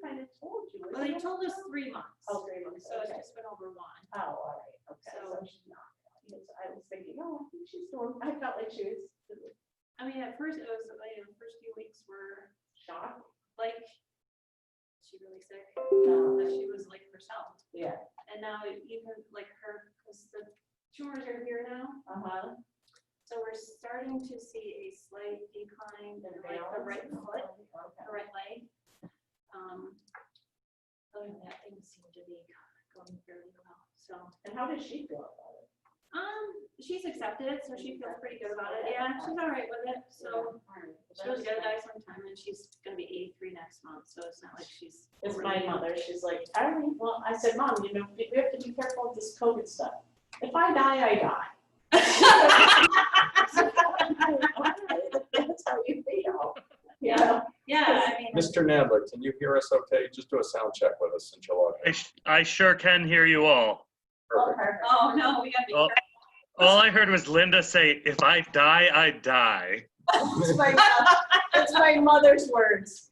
kind of told you. Well, they told us 3 months. Oh, 3 months. So it's Okay. just been over 1. Oh, all right. Okay. So she's not. I was thinking, oh, I think she's doing. I felt like she was. I mean, at first it was like the first few weeks were Shocked. like, is she really sick? No, but she was like herself. Yeah. And now even like her, because the tumors are here now. So we're starting to see a slight decline in like the right foot, the right leg. Other than that, things seem to be going fairly well. So. And how does she feel about it? She's accepted it, so she feels pretty good about it. Yeah, she's all right with it. So she was gonna die sometime, and she's gonna be 83 next month. So it's not like she's. It's my mother. She's like, all right. Well, I said, Mom, you know, we have to be careful with this COVID stuff. If I die, I die. That's how you feel. Yeah. Yeah. I mean. Mr. Nadler, can you hear us okay? Just do a sound check with us since you're logged in. I sure can hear you all. Perfect. Oh no, we gotta be careful. All I heard was Linda say, if I die, I die. It's my mother's words.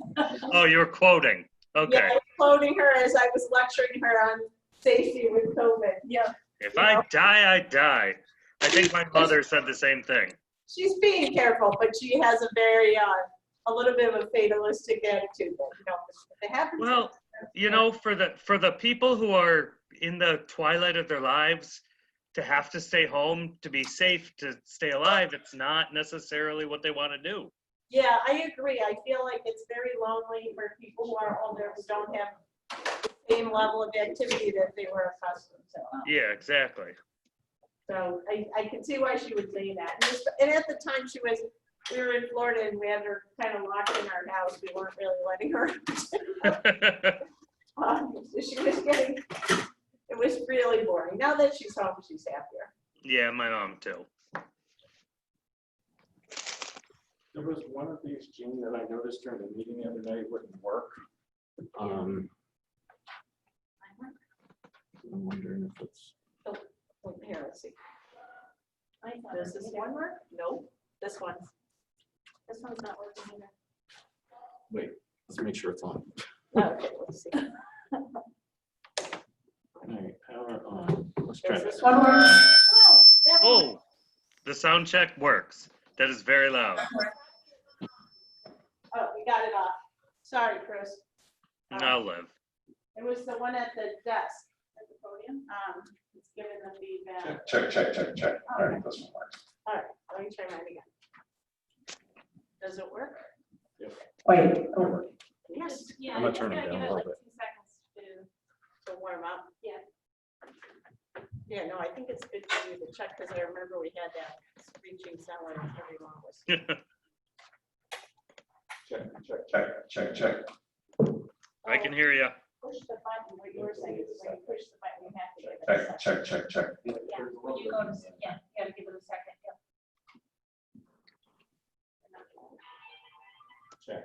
Oh, you're quoting. Okay. Yeah, I was quoting her as I was lecturing her on safety with COVID. Yeah. If I die, I die. I think my mother said the same thing. She's being careful, but she has a very, a little bit of a fatalistic attitude. That, you know, if it happens. Well, you know, for the people who are in the twilight of their lives, to have to stay home, to be safe, to stay alive, it's not necessarily what they want to do. Yeah, I agree. I feel like it's very lonely for people who are older who don't have the same level of activity that they were accustomed to. Yeah, exactly. So I can see why she would say that. And at the time we were in Florida and we had her kind of locked in our house. We weren't really letting her. She was getting, it was really boring. Now that she's home, she's happier. Yeah, my mom too. There was one of these, Gene, that I noticed during the meeting the other day wouldn't work. I'm wondering if it's. Oh, here, let's see. Does this one work? Nope. This one's not working either. Wait, let's make sure it's on. Okay, let's see. All right, power on. Let's try Does this. this one work? Oh, that one Oh, the sound check works. That is very loud. Oh, we got it off. Sorry, Chris. I'll live. It was the one at the desk at the podium. It's giving the feedback. Check. All right, this one works. All right, let me try mine again. Does it work? Yep. Wait. Oh, yes. Yeah. I'm gonna you turn it gotta down give a little like bit. 2 seconds to. To warm up. Yeah. Yeah, no, I think it's good for you to check because I remember we had that screeching sound when everyone was. Check. I can hear you. Push the button. What you were saying is when you push the button, you have to give it a second. Check. Yeah, when you go to, yeah, you gotta give it a second. Yeah. Check.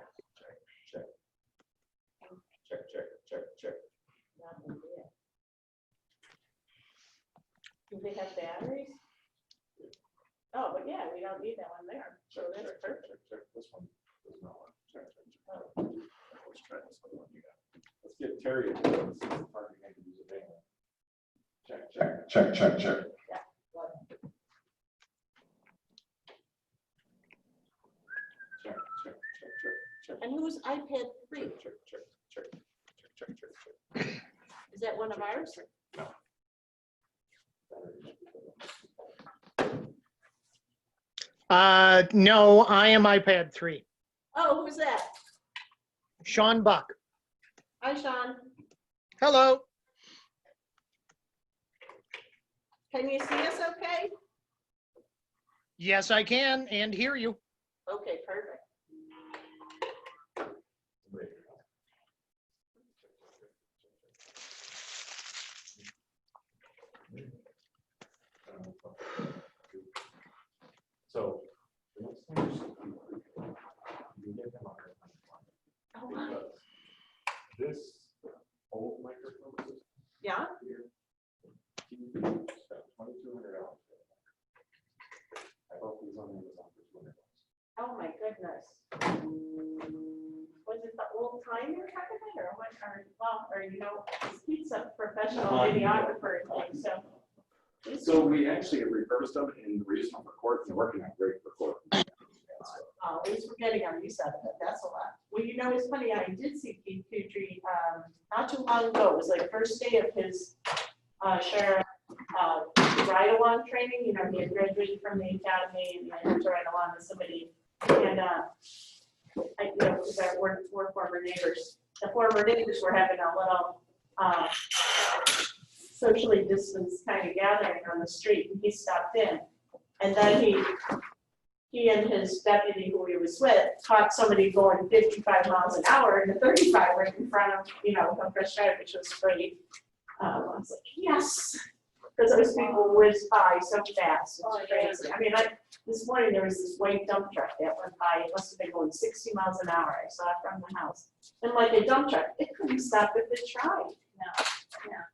Do they have batteries? Oh, but yeah, we don't need that one there. So that's perfect. Check. This one does not work. Check. Let's try this other one you got. Let's get Terry to do this. It's hard to get to use a van. Check. Yeah. What? Check. And whose iPad 3? Check. Is that one of ours? No. No, I am iPad 3. Oh, who's that? Sean Buck. Hi, Sean. Hello. Can you see us okay? Yes, I can and hear you. Okay, perfect. So the next thing is you get them on Oh, my. this old microphone system Yeah? here. He's got $2,200. I hope he's on Amazon for $200. Oh, my goodness. Was it the old timer kind of thing, or what, or, you know, he's a professional videographer and things, so. So we actually reversed them in the regional court, and working on great report. Oh, he's forgetting on you side of it, that's a lot. Well, you know, it's funny, I did see Keith Petrie, not too long ago, it was like first day of his, sheriff, ride-along training, you know, he had graduated from the academy, and I had to ride along with somebody, and, I, you know, because we're former neighbors, the former neighbors were having a little, socially distanced kind of gathering on the street, and he stopped in, and then he and his deputy who he was with caught somebody going 55 miles an hour and a 35 right in front of, you know, a fresh drive, which was great. I was like, yes, because those people whiz by so fast. It's crazy. I mean, this morning there was this white dump truck that went by. It must have been going 60 miles an hour. I saw it from the house. And like a dump truck, it couldn't stop if it tried. No, yeah.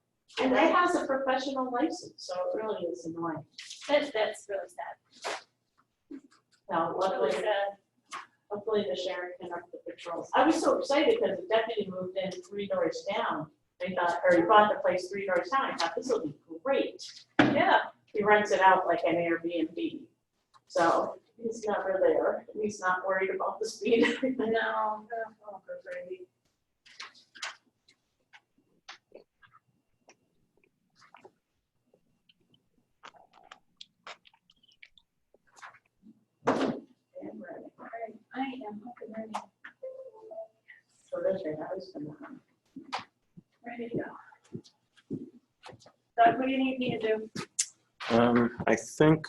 And it has a professional license, so it really is annoying. That's really sad. Now, Really luckily, sad. hopefully the sheriff can up the patrols. I was so excited because the deputy moved in 3 doors down. I thought, or he bought the place 3 doors down. I thought this will be great. Yeah. He rents it out like an Airbnb. So he's never there. He's not worried about the speed. No, oh, crazy. I am up and ready. So that's your house. Ready to go. Doug, what do you need me to do? I think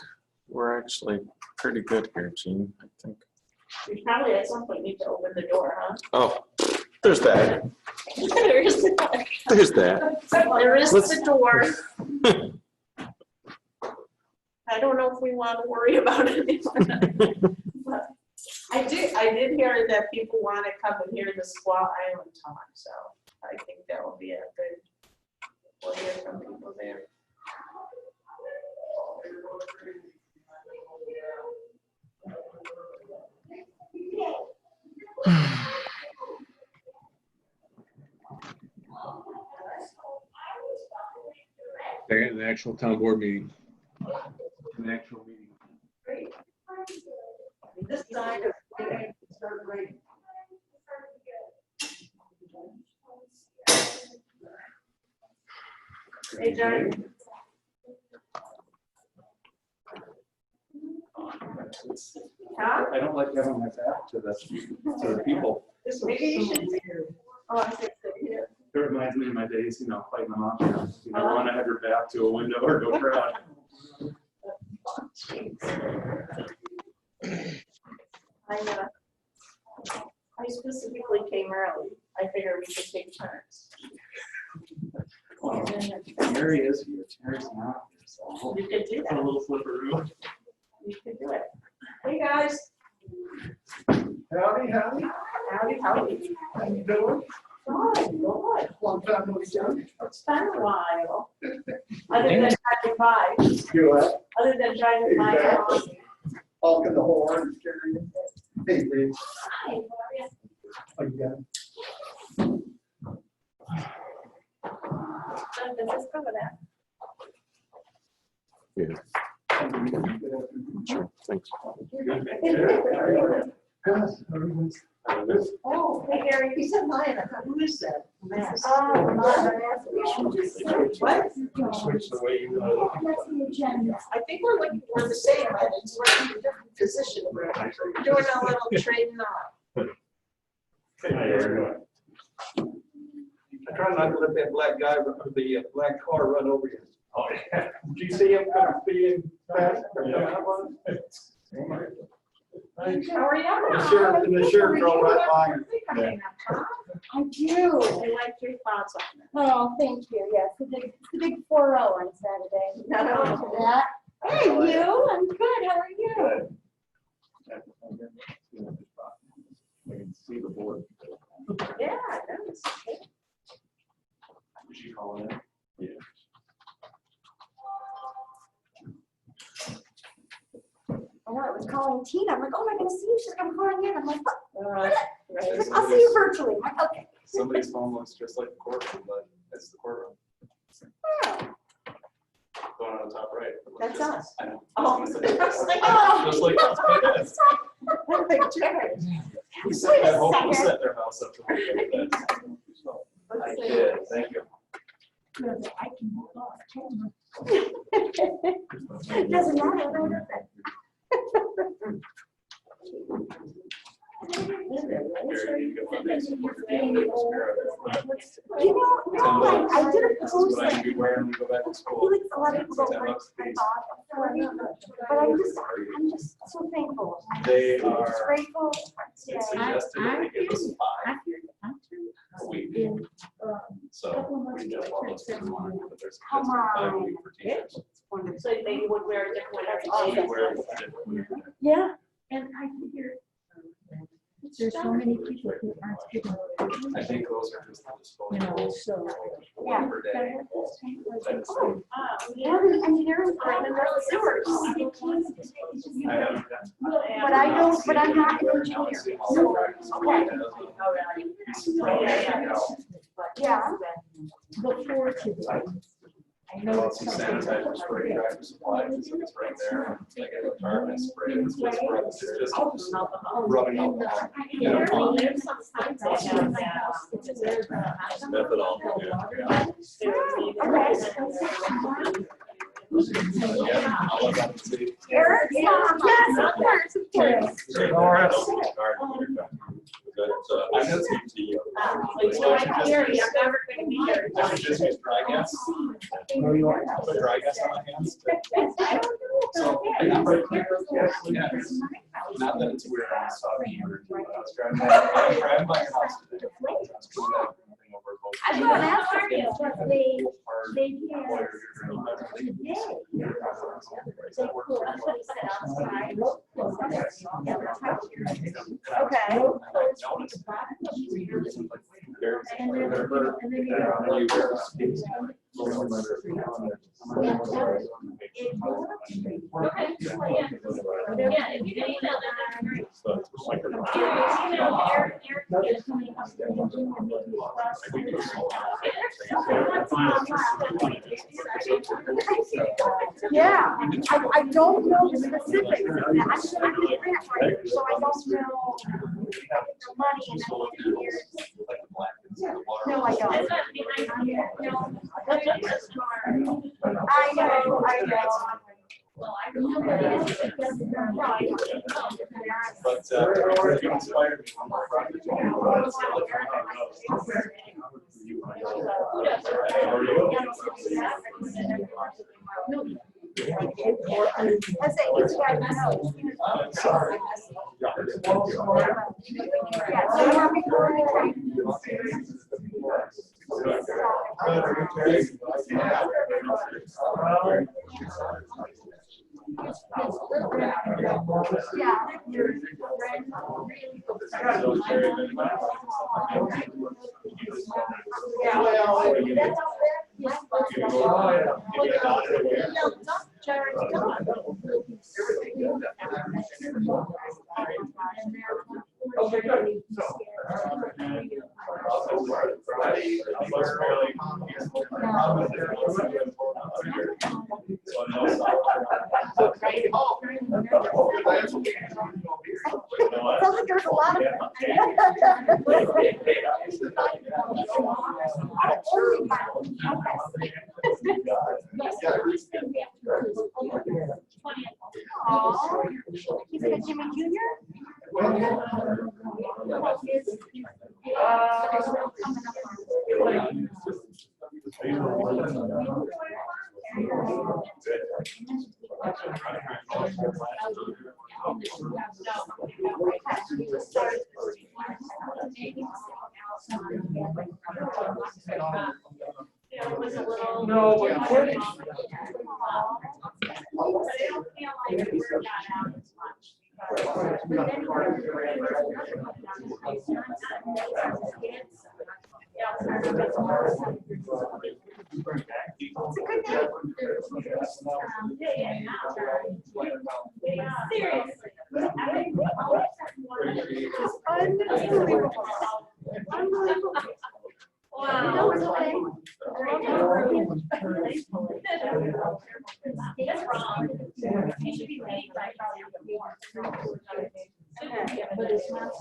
we're actually pretty good here, Gene. I think. You probably at some point need to open the door, huh? Oh, there's that. There is the door. There's that. There is Let's- the door. I don't know if we want to worry about it anymore. But I did hear that people want to come and hear the Squaw Island talk, so I think that will be a good, we'll hear from people there. An actual town board meeting. An actual meeting. Great. This side of third grade. Hey, John. Huh? I don't like having my back to the people. Maybe you should. Oh, I think so, yeah. It reminds me of my days, you know, fighting the mafia. You don't want to have your back to a window or go crowd. I specifically came early. I figured we could take turns. Mary is here, Terry's not here, so You could do a that. little flipperoo. You could do it. Hey, guys. Howdy, howdy. Howdy, howdy. How you doing? Good, good. Long time no see. It's been a while. Other than driving by, You what? other than driving by. Exactly. Honking the horn, carrying. Hey, Dave. Hi, how are you? How you doing? Let's go with that. Sure. Thanks. Oh, hey, Gary, he said mine. I thought, who is that? Oh, What? Switch the way you know. I think we're looking for the same, but it's we're in a different position. We're doing a little trading off. I try not to let that black guy, the black car run over you. Oh, yeah. Did you see him kind of being fast? How are you? The sheriff drove right by him. I do. I like your thoughts on it. Oh, thank you. Yes, the big 4-0 on Saturday. No. To that. Hey, you. I'm good. How are you? I can see the board. Yeah, that was good. Was she calling in? Yeah. Oh, I was calling Tina. I'm like, oh, am I going to see you? She's going to call in. I'm like, what? I'll see you virtually. Okay. Somebody's phone looks just like the courtroom, but it's the courtroom. Oh, The one on the top right. It looks That's just- us. I know. Oh. Just like Oh. Just like us, but it is. Like Jared. We Wait set a that whole, we second. set their house up to look like that. So, I did, thank you. doesn't matter, though, does it? Here, you get one next to You know, no, I did a This is post, what I like, can be wearing when we go back to I school. feel like a lot of people don't $10 like a my piece. thought, but I'm just so thankful. I'm They just are- grateful It's today. suggested that they give us 5 a week. So we just follow those through one, but there's Come suggested 5 a on. week for teachers. So they would wear a different one every So day. we wear it different week. Yeah. And I figure there's so many people who aren't given, I think those are just you know, disposable. so. One per day. That's- Oh, yeah, the engineering department, they're sewers. I haven't done- But I don't, but I'm not an engineer, so, okay, yeah. Before today, I know Well, it's some something. sanitizer spray, tractor supply, it's right there. I get a tar and I spray it, it's just rubbing alcohol. Yeah. There's some signs that have that. It's where the- Methadone, yeah. Yeah, I'll let them see. Eric, yes, of course, of course. Good, so I'm gonna speak to you. So I'm here, I'm never gonna be here. I should just use dry gas. Put dry gas on my hands. So I got right here. Yeah. Not that it's weird, I was talking to her, but I was driving by your house today. I was coming back from something over at Boca. I'm going after you, but they Hard can't. lawyer, you're gonna let me leave. That works for That's you. what he said outside. Okay. Yeah, if you can email them, that'd be great. Yeah, I don't know the specifics of that. I'm sure I'm a grant writer, so I don't know the money and the engineers. No, I don't. It's not behind you, no. I know. Well, I don't know. Right. But, you inspired me on my project. How are you? I say, each guy knows. I'm sorry. Yeah, so you want me to go anytime? Yeah. Yeah, well, that's all that. Yes, Jared's gone. Sounds like there's a lot of. Oh, he's a Jimmy Jr.? It was a little. No, but- I don't feel like the word got out as much. It's a good name. Seriously. It's unbelievable. Unbelievable. Wow. That was okay. That's wrong. You should be waiting by But it's not.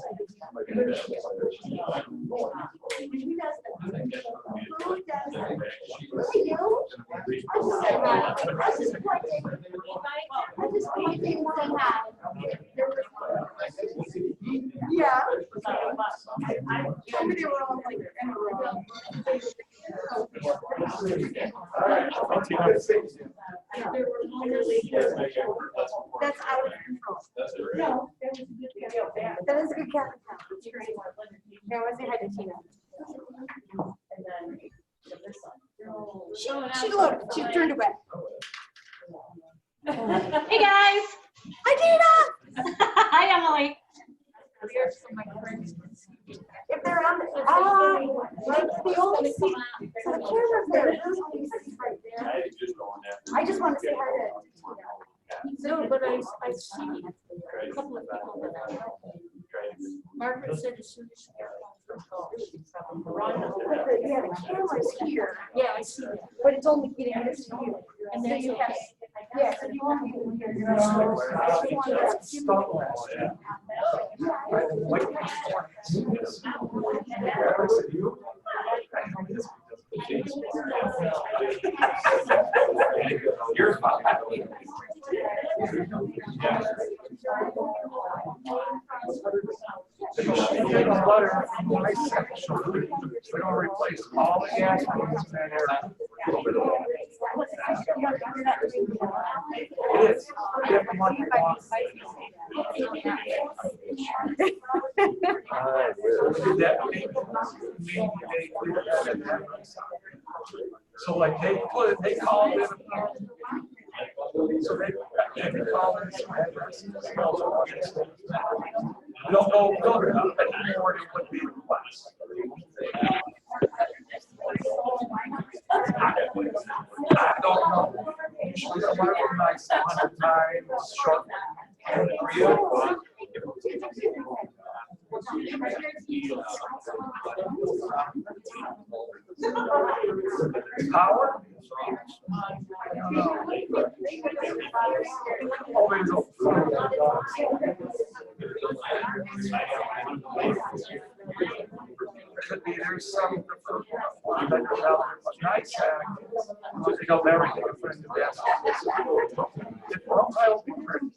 Yeah. Somebody were all like in a row. That's out of control. No, that is a good cat. Yeah, I was hi to Tina. She looked, she turned away. Hey, guys. Hi, Tina! Hi, Emily. If they're on, like the only seat, so the camera's there. There's only seats right there. I just want to say hi to. No, but I see a couple of people that I know. Margaret said as soon as she got home from college, she'd probably run over. Yeah, the camera's here, Yeah, I see that. but it's only getting this to you. And So then you you have, have, yeah, so you want me to hear your. I just want You're fine. Butter, nice section. We're gonna replace all the gas lines in that area. It is. Every month we want. We did that. So like they called in. So they called in some addresses. We don't know anymore than what we request. I don't know. Usually somebody nice 100 times short. Power? Could be there's some nice they go everything for the best. I will be pretty.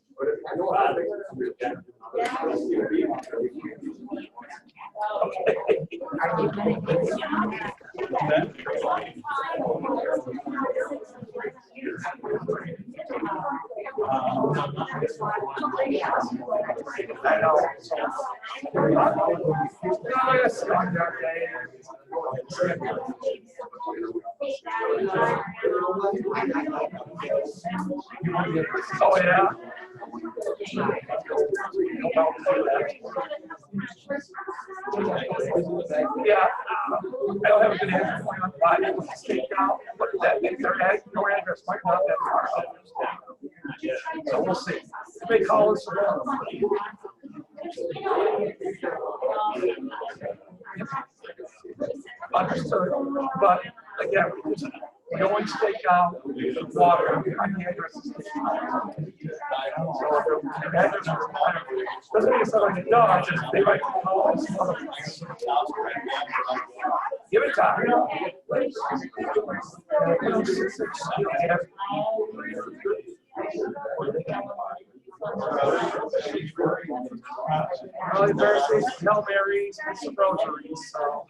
I know. Oh, yeah. Yeah, I don't have a good answer for you on why it was taken out, but that your address might not have our address. So we'll see. They call us. Understood, but again, we always take out water on the addresses. So if the address is doesn't mean it's not like it does, they might call us. Give it time. Early Thursdays, Hail Marys, and some rosaries, so.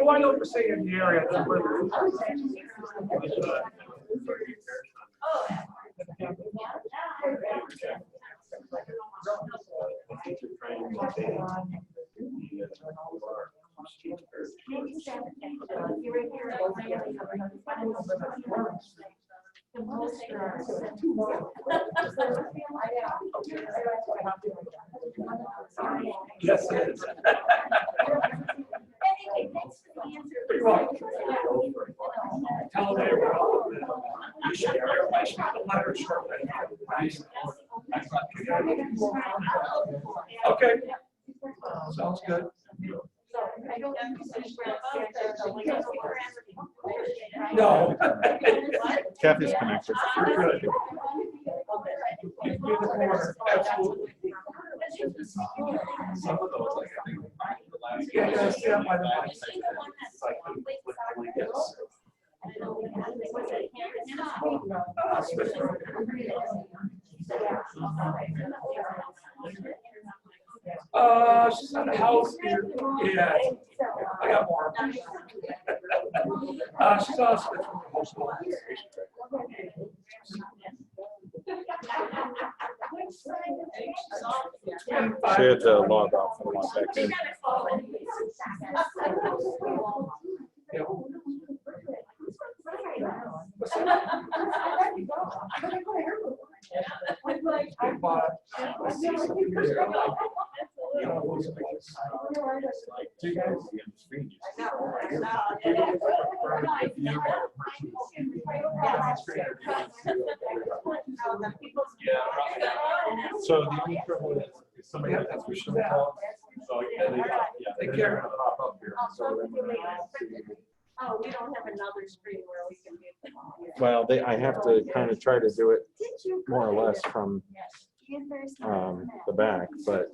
Why don't we say in the area? Yes, it is. Pretty well. Tell them you should everybody should have a letter shortly. Okay. Sounds good. No. Kathy's connected. You're good. You can be in the corner, absolutely. Some of those, like, I think, the last. Yeah, you gotta stand by the mic. It's like, yes. She's on the house here. Yeah, I got more. She's on hospital. She had to log off and log back in. Yeah. I bought years ago. You know, those things. Do you guys? So the only trouble is somebody has to push them out. So Take care. gonna pop up here. So then we're gonna see. Oh, we don't have another screen where we can be. Well, I have to kind of try to do it more or less from the back, but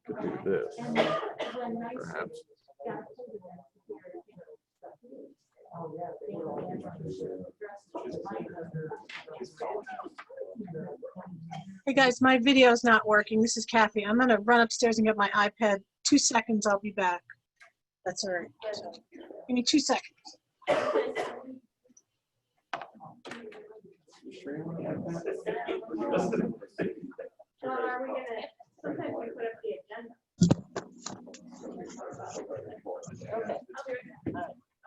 could do this, perhaps. Hey guys, my video is not working. This is Kathy. I'm gonna run upstairs and get my iPad. 2 seconds, I'll be back. That's all right. So, give me 2 seconds. Are we gonna, sometimes we put up the agenda.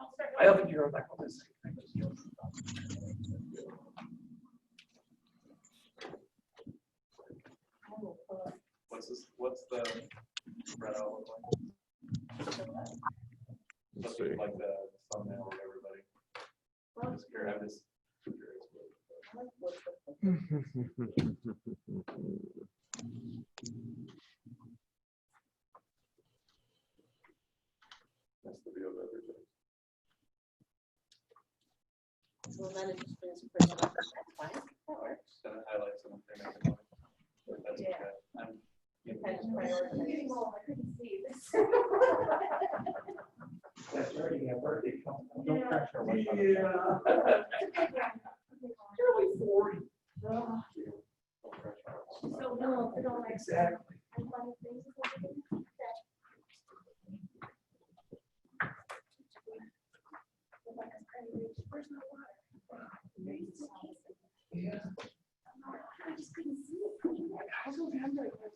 Okay. I don't think you're back on this. What's the spread out look like? Let's Look see. like the thumbnail of everybody. I'm just curious, I'm just That's the view of everybody. Well, then it just brings a person up. That's fine. That works. Then it highlights them if they make a noise. That's okay. I'm- Kind of prioritize. I couldn't see this. That's already a birthday. Don't pressure one. Yeah. Nearly 40. Don't pressure one. So no, we don't like. Exactly. Yeah.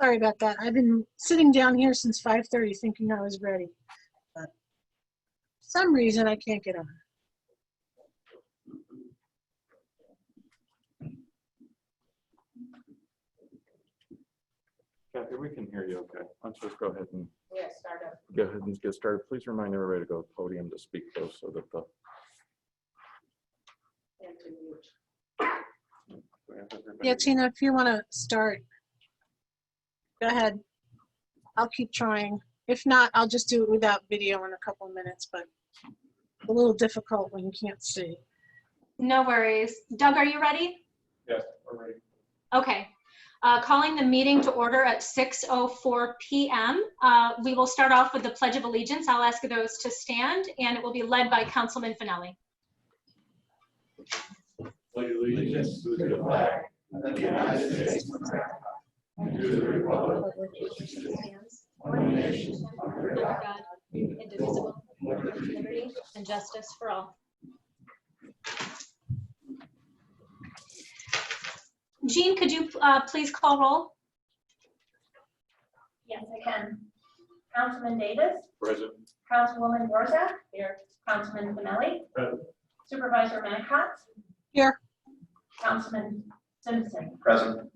Sorry about that. I've been sitting down here since 5:30 thinking I was ready. But for some reason I can't get on. Kathy, we can hear you okay. Let's just go ahead and Yeah, start up. go ahead and get started. Please remind everybody to go to the podium to speak though, so that the Yeah, Tina, if you want to start, go ahead. I'll keep trying. If not, I'll just do it without video in a couple of minutes, but a little difficult when you can't see. No worries. Doug, are you ready? Yes, we're ready. Okay. Calling the meeting to order at 6:04 p.m. We will start off with the Pledge of Allegiance. I'll ask those to stand, and it will be led by Councilman Finelli. Pledge allegiance to the flag of the United States of America, and to the republic which stands one nation under God, Indivisible, with liberty and justice for all. Jean, could you please call roll? Yes, I can. Councilman Davis, Present. Councilwoman Borza, Here. Councilman Finelli, Present. Supervisor Mancox, Here. Councilman Simpson. Present.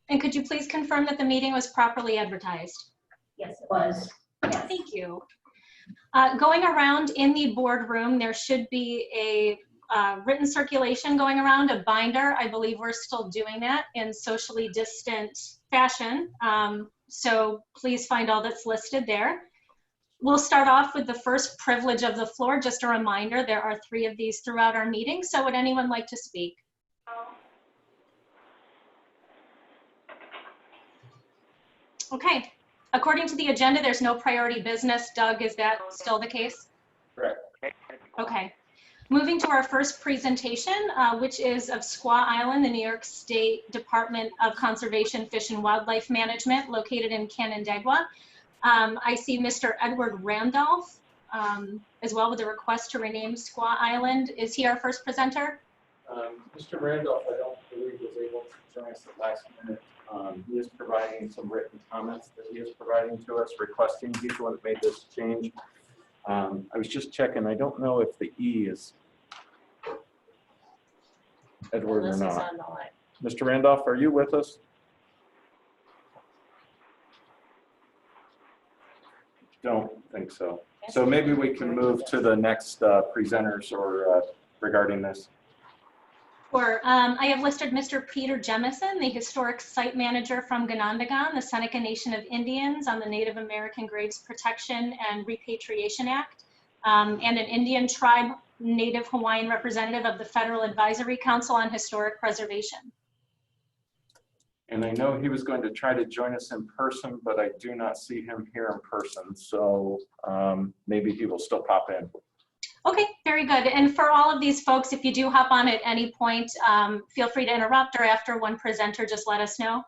And could you please confirm that the meeting was properly advertised? Yes, it was. Yes. Thank you. Going around in the boardroom, there should be a written circulation going around, a binder. I believe we're still doing that in socially distant fashion. So please find all that's listed there. We'll start off with the first privilege of the floor. Just a reminder, there are 3 of these throughout our meeting. So would anyone like to speak? Okay. According to the agenda, there's no priority business. Doug, is that still the case? Correct. Okay. Moving to our first presentation, which is of Squaw Island, the New York State Department of Conservation, Fish and Wildlife Management, located in Canandaigua. I see Mr. Edward Randolph as well with a request to rename Squaw Island. Is he our first presenter? Mr. Randolph, I don't believe was able to join us at last minute. He is providing some written comments that he is providing to us, requesting. He's the one that made this change. I was just checking. I don't know if the E is Edward or Unless it's not. on the line. Mr. Randolph, are you with us? Don't think so. So maybe we can move to the next presenters or regarding this. Or I have listed Mr. Peter Jemison, the historic site manager from Canandaigua, the Seneca Nation of Indians on the Native American Graves Protection and Repatriation Act, and an Indian tribe Native Hawaiian representative of the Federal Advisory Council on Historic Preservation. And I know he was going to try to join us in person, but I do not see him here in person. So maybe he will still pop in. Okay, very good. And for all of these folks, if you do hop on at any point, feel free to interrupt, or after one presenter, just let us know.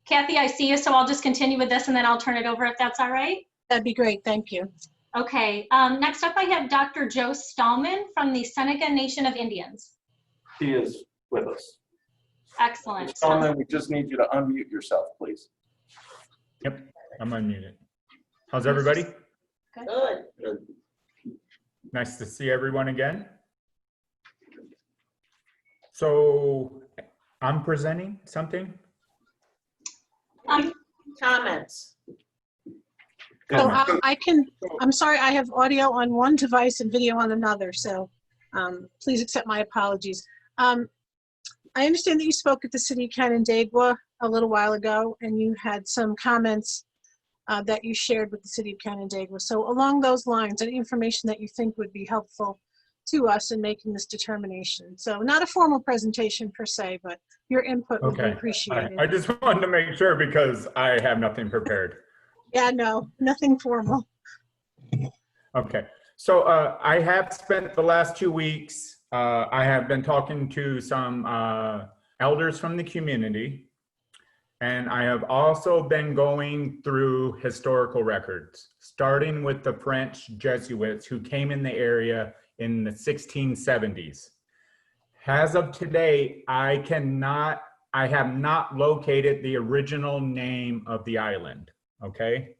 Kathy, I see you, so I'll just continue with this and then I'll turn it over if that's all right. That'd be great. Thank you. Okay, next up I have Dr. Joe Stallman from the Seneca Nation of Indians. He is with us. Excellent. Mr. Stallman, we just need you to unmute yourself, please. Yep, I'm unmuted. How's everybody? Good. Nice to see everyone again. So I'm presenting something. Comments. So I'm sorry, I have audio on one device and video on another, so please accept my apologies. I understand that you spoke at the city of Canandaigua a little while ago, and you had some comments that you shared with the city of Canandaigua. So along those lines, any information that you think would be helpful to us in making this determination. So not a formal presentation per se, but your input would be appreciated. I just wanted to make sure because I have nothing prepared. Yeah, no, nothing formal. Okay, so I have spent the last 2 weeks, I have been talking to some elders from the community, and I have also been going through historical records, starting with the French Jesuits who came in the area in the 1670s. As of today, I have not located the original name of the island. Okay,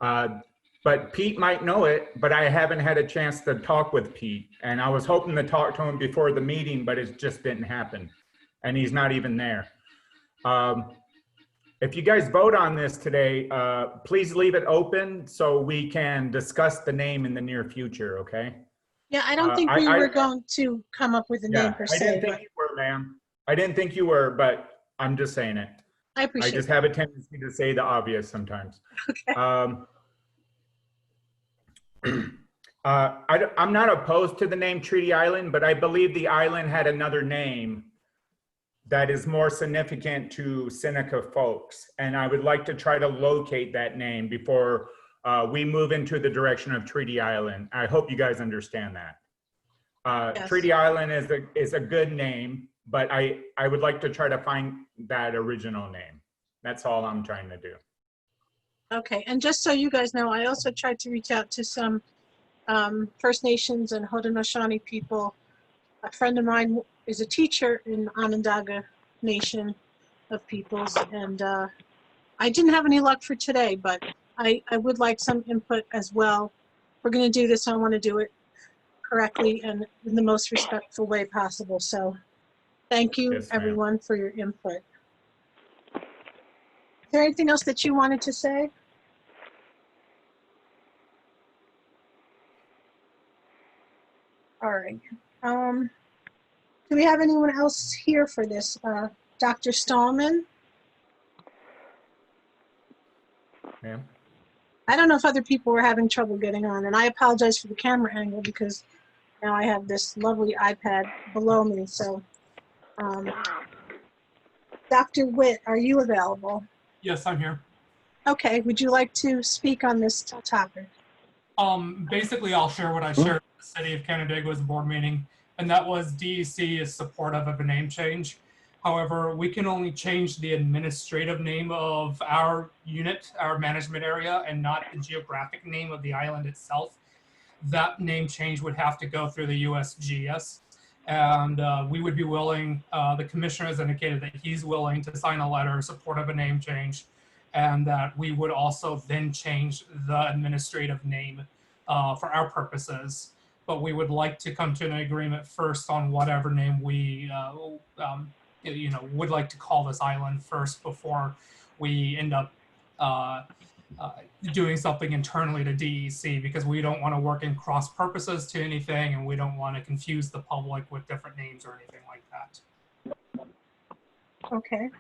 but Pete might know it, but I haven't had a chance to talk with Pete, and I was hoping to talk to him before the meeting, but it just didn't happen, and he's not even there. If you guys vote on this today, please leave it open so we can discuss the name in the near future, okay? Yeah, I don't think we were going to come up with a name per se. I didn't think you were, ma'am. I didn't think you were, but I'm just saying it. I appreciate it. I just have a tendency to say the obvious sometimes. Okay. I'm not opposed to the name Treaty Island, but I believe the island had another name that is more significant to Seneca folks. And I would like to try to locate that name before we move into the direction of Treaty Island. I hope you guys understand that. Yes. Treaty Island is a good name, but I would like to try to find that original name. That's all I'm trying to do. Okay, and just so you guys know, I also tried to reach out to some First Nations and Haudenosaunee people. A friend of mine is a teacher in Onondaga Nation of peoples, and I didn't have any luck for today, but I would like some input as well. If we're going to do this, I want to do it correctly and in the most respectful way possible. So thank you, Yes, ma'am. everyone, for your input. Is there anything else that you wanted to say? All right. Do we have anyone else here for this? Dr. Stallman? Ma'am? I don't know if other people were having trouble getting on, and I apologize for the camera angle because now I have this lovely iPad below me. So, Dr. Witt, are you available? Yes, I'm here. Okay, would you like to speak on this topic? Basically, I'll share what I shared at the City of Canandaigua's board meeting, and that was DEC is supportive of a name change. However, we can only change the administrative name of our unit, our management area, and not the geographic name of the island itself. That name change would have to go through the USGS, and we would be willing, the commissioner has indicated that he's willing to sign a letter in support of a name change, and that we would also then change the administrative name for our purposes. But we would like to come to an agreement first on whatever name we would like to call this island first before we end up doing something internally to DEC, because we don't want to work in cross purposes to anything, and we don't want to confuse the public with different names or anything like that. Okay.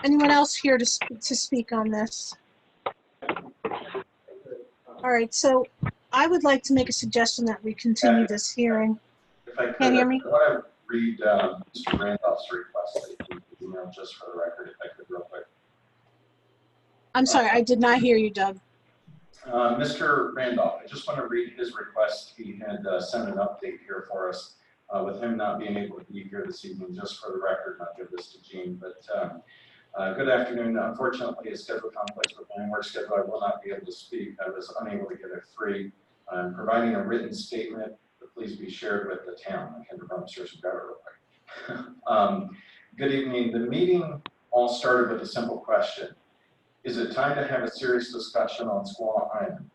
Anyone else here to speak on this? All right, so I would like to make a suggestion that we continue this hearing. If I could, Can you hear me? I want to read Mr. Randolph's request that he emailed just for the record, if I could real quick. I'm sorry, I did not hear you, Doug. Mr. Randolph, I just want to read his request. He had sent an update here for us with him not being able to be here this evening, just for the record, not give this to Jean, but good afternoon. Unfortunately, a schedule conflicts with my work schedule. I will not be able to speak. I was unable to get it free. I'm providing a written statement, but please be shared with the town. I can run upstairs and grab it real quick. Good evening. The meeting all started with a simple question. Is it time to have a serious discussion on Squaw Island?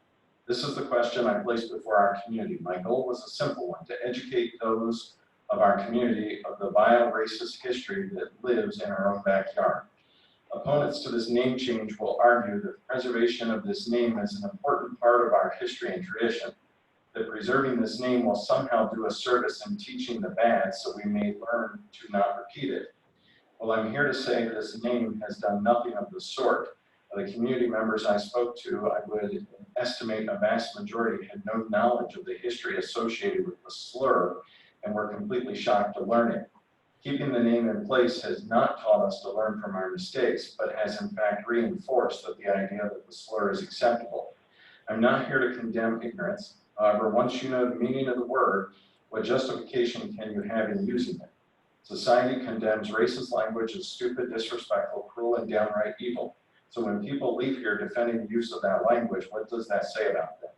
This is the question I placed before our community. My goal was a simple one, to educate those of our community of the vile racist history that lives in our own backyard. Opponents to this name change will argue that preservation of this name is an important part of our history and tradition, that preserving this name will somehow do a service in teaching the bad so we may learn to not repeat it. Well, I'm here to say this name has done nothing of the sort. The community members I spoke to, I would estimate a vast majority had no knowledge of the history associated with the slur and were completely shocked to learn it. Keeping the name in place has not taught us to learn from our mistakes, but has in fact reinforced that the idea that the slur is acceptable. I'm not here to condemn ignorance. However, once you know the meaning of the word, what justification can you have in using it? Society condemns racist language as stupid, disrespectful, cruel, and downright evil. So when people leave here defending the use of that language, what does that say about them?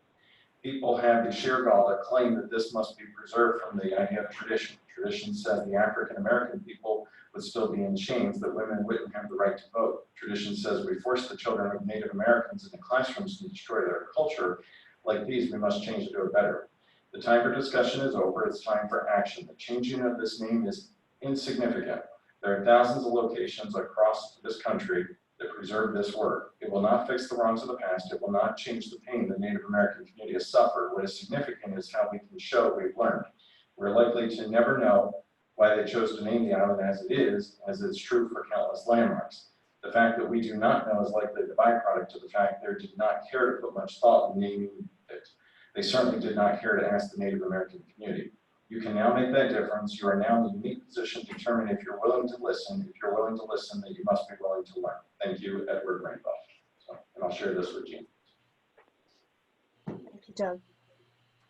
People have the sheer gall to claim that this must be preserved from the idea of tradition. Tradition says the African American people would still be in chains, that women wouldn't have the right to vote. Tradition says we force the children of Native Americans into classrooms to destroy their culture. Like these, we must change to do it better. The time for discussion is over. It's time for action. The changing of this name is insignificant. There are thousands of locations across this country that preserve this word. It will not fix the wrongs of the past. It will not change the pain the Native American community has suffered. What is significant is how we can show we've learned. We're likely to never know why they chose to name the island as it is, as it's true for countless landmarks. The fact that we do not know is likely the byproduct of the fact they did not care to put much thought in naming it. They certainly did not care to ask the Native American community. You can now make that difference. You are now in the unique position to determine if you're willing to listen. If you're willing to listen, then you must be willing to learn. Thank you, Edward Randolph. And I'll share this with Jean. Thank you, Doug.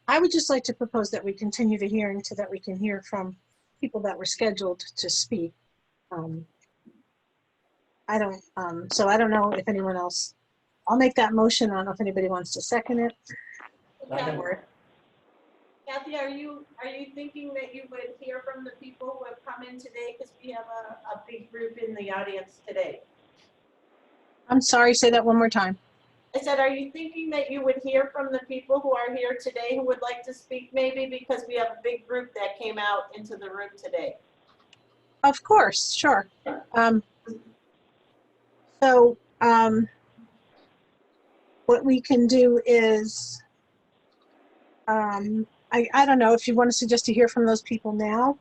I would just like to propose that we continue the hearing so that we can hear from people that were scheduled to speak. So I don't know if anyone else, I'll make that motion. I don't know if anybody wants to second it. Kathy, are you thinking that you would hear from the people who have come in today? Because we have a big group in the audience today. I'm sorry, say that one more time. I said, are you thinking that you would hear from the people who are here today who would like to speak, maybe because we have a big group that came out into the room today? Of course, sure. So what we can do is, I don't know if you want to suggest to hear from those people now,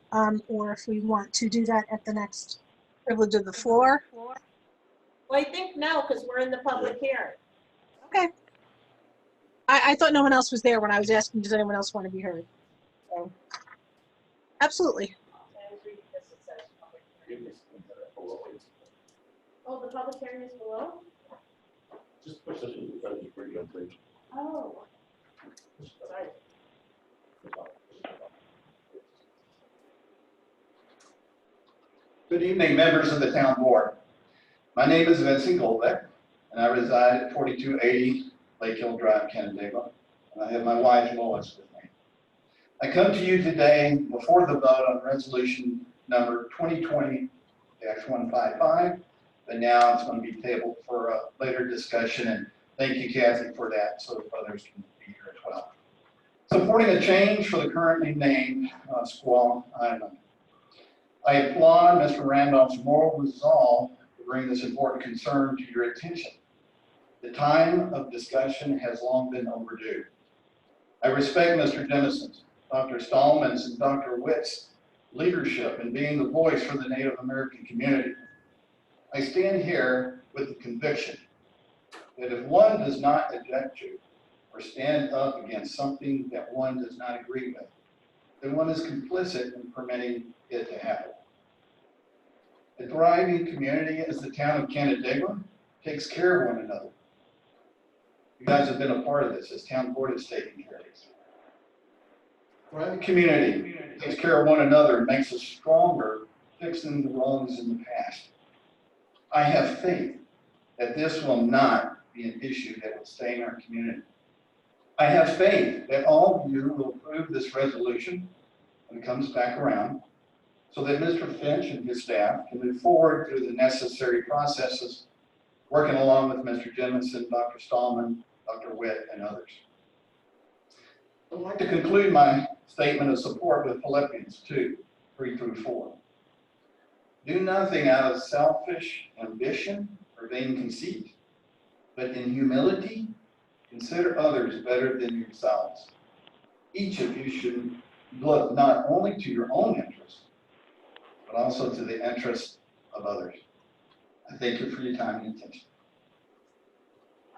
or if we want to do that at the next privilege of the floor. Well, I think now, because we're in the public hearing. Okay. I thought no one else was there when I was asking, does anyone else want to be heard? So, absolutely. Oh, the public hearing is below? Just push it in front of you, pretty good, please. Oh. Sorry. Good evening, members of the town board. My name is Vincent Golbeck, and I reside at 4280 Lake Hill Drive, Canandaigua, and I have my wife Lois with me. I come to you today before the vote on resolution number 2020-155, but now it's going to be tabled for a later discussion, and thank you, Kathy, for that, so that others can be here as well. Supporting a change for the currently named Squaw Island. I applaud Mr. Randolph's moral resolve to bring this important concern to your attention. The time of discussion has long been overdue. I respect Mr. Demison's, Dr. Stallman's, and Dr. Witt's leadership in being the voice for the Native American community. I stand here with the conviction that if one does not object to or stand up against something that one does not agree with, then one is complicit in permitting it to happen. A thriving community as the town of Canandaigua takes care of one another. You guys have been a part of this as town board is taking care of this. Thriving community takes care of one another and makes us stronger, fixing the wrongs in the past. I have faith that this will not be an issue that will stay in our community. I have faith that all of you will approve this resolution when it comes back around, so that Mr. Finch and his staff can move forward through the necessary processes, working along with Mr. Jemison, Dr. Stallman, Dr. Witt, and others. I'd like to conclude my statement of support with Philippians 2:3-4. Do nothing out of selfish ambition or vain conceit, but in humility, consider others better than yourselves. Each of you should look not only to your own interests, but also to the interests of others. I thank you for your time and attention.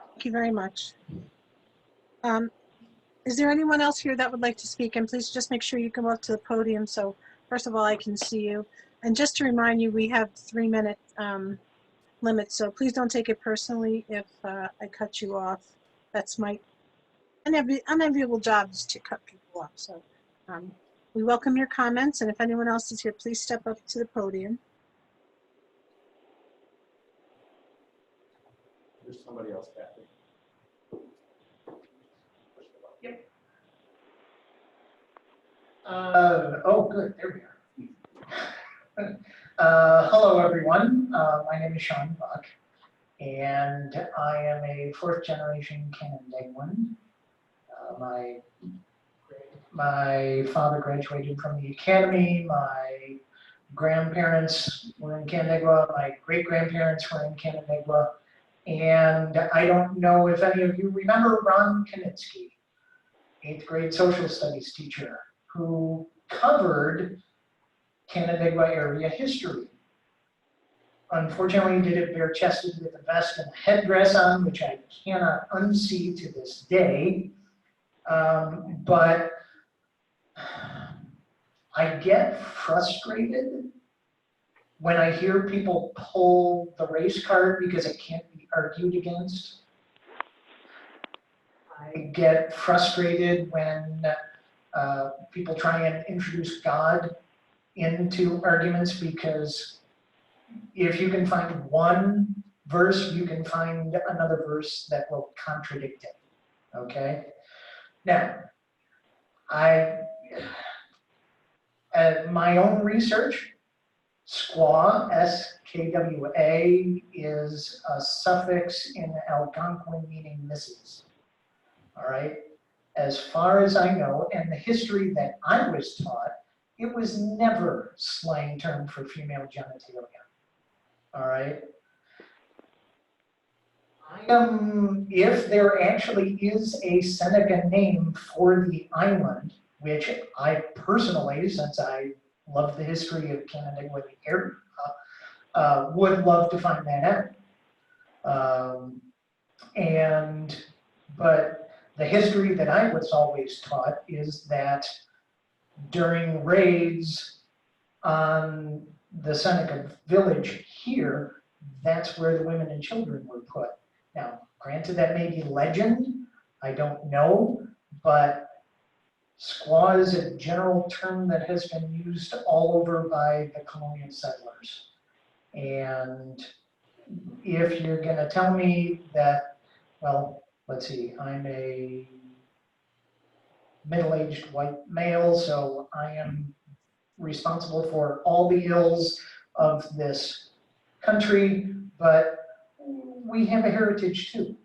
Thank you very much. Is there anyone else here that would like to speak? And please just make sure you come up to the podium so first of all I can see you. And just to remind you, we have 3-minute limit, so please don't take it personally if I cut you off. That's my unenviable job is to cut people off. So we welcome your comments, and if anyone else is here, please step up to the podium. There's somebody else, Kathy. Yep. Oh, good. There we are. Hello, everyone. My name is Sean Buck, and I am a fourth-generation Canandaiguan. My father graduated from the academy. My grandparents were in Canandaigua. My great-grandparents were in Canandaigua. And I don't know if any of you remember Ron Knitsky, 8th grade social studies teacher, who covered Canandaigua area history. Unfortunately, he did it bare-chested with a vest and a headdress on, which I cannot unsee to this day. But I get frustrated when I hear people pull the race card because it can't be argued against. I get frustrated when people try and introduce God into arguments, because if you can find one verse, you can find another verse that will contradict it, okay? Now, My own research, squaw, S-K-W-A, is a suffix in Algonquin meaning missus. All right? As far as I know, and the history that I was taught, it was never slang term for female genitalia. All right? If there actually is a Seneca name for the island, which I personally, since I love the history of Canandaigua and the area, would love to find that out. But the history that I was always taught is that during raids on the Seneca village here, that's where the women and children were put. Now, granted, that may be legend, I don't know, but squaw is a general term that has been used all over by the colonial settlers. And if you're gonna tell me that, well, let's see, I'm a middle-aged white male, so I am responsible for all the ills of this country, but we have a heritage too,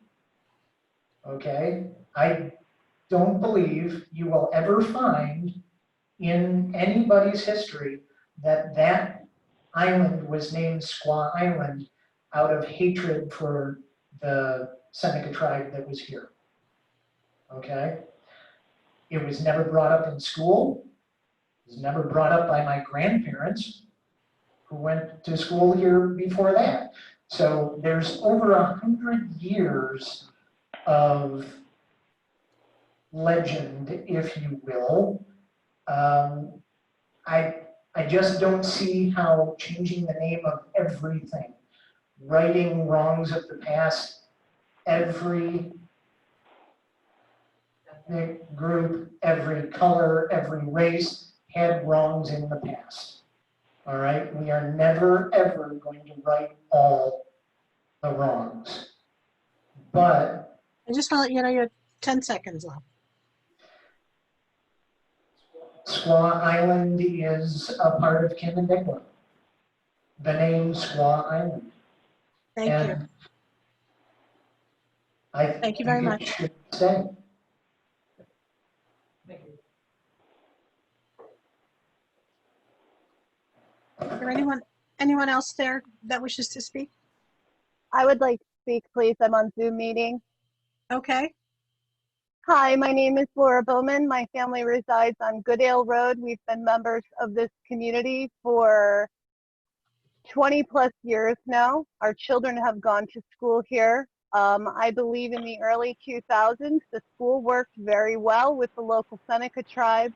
okay? I don't believe you will ever find in anybody's history that that island was named Squaw Island out of hatred for the Seneca tribe that was here, okay? It was never brought up in school. It was never brought up by my grandparents who went to school here before that. So there's over 100 years of legend, if you will. I just don't see how changing the name of everything, righting wrongs of the past, every ethnic group, every color, every race had wrongs in the past. All right, we are never ever going to right all the wrongs. But I just want to let you know you're 10 seconds left. Squaw Island is a part of Canandaigua. The name Squaw Island. Thank and you. Thank you very much. Should stay. Is there anyone else there that wishes to speak? I would like to speak, please. I'm on Zoom meeting. Okay. Hi, my name is Laura Bowman. My family resides on Goodale Road. We've been members of this community for 20 plus years now. Our children have gone to school here. I believe in the early 2000s, the school worked very well with the local Seneca tribe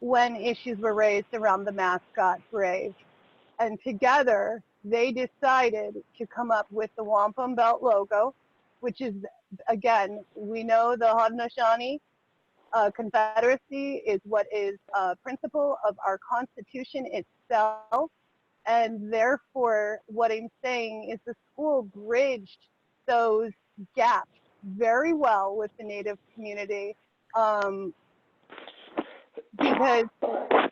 when issues were raised around the mascot grave. And together, they decided to come up with the wampum belt logo, which is, again, we know the Haudenosaunee Confederacy is what is a principle of our Constitution itself. And therefore, what I'm saying is the school bridged those gaps very well with the Native community. Because,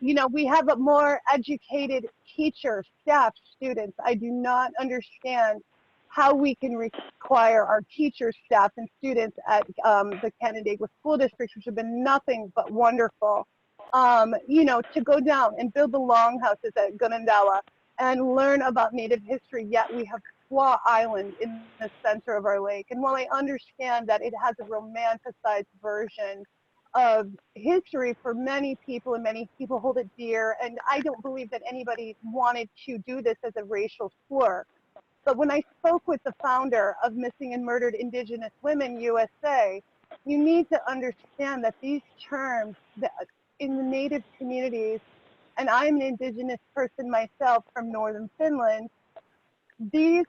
you know, we have a more educated teacher, staff, students. I do not understand how we can require our teachers, staff, and students at the Canandaigua School District, which have been nothing but wonderful, you know, to go down and build the longhouses at Canandaigua and learn about Native history, yet we have Squaw Island in the center of our lake. And while I understand that it has a romanticized version of history for many people, and many people hold it dear, and I don't believe that anybody wanted to do this as a racial slur. But when I spoke with the founder of Missing and Murdered Indigenous Women USA, you need to understand that these terms that in the Native communities, and I'm an Indigenous person myself from Northern Finland, these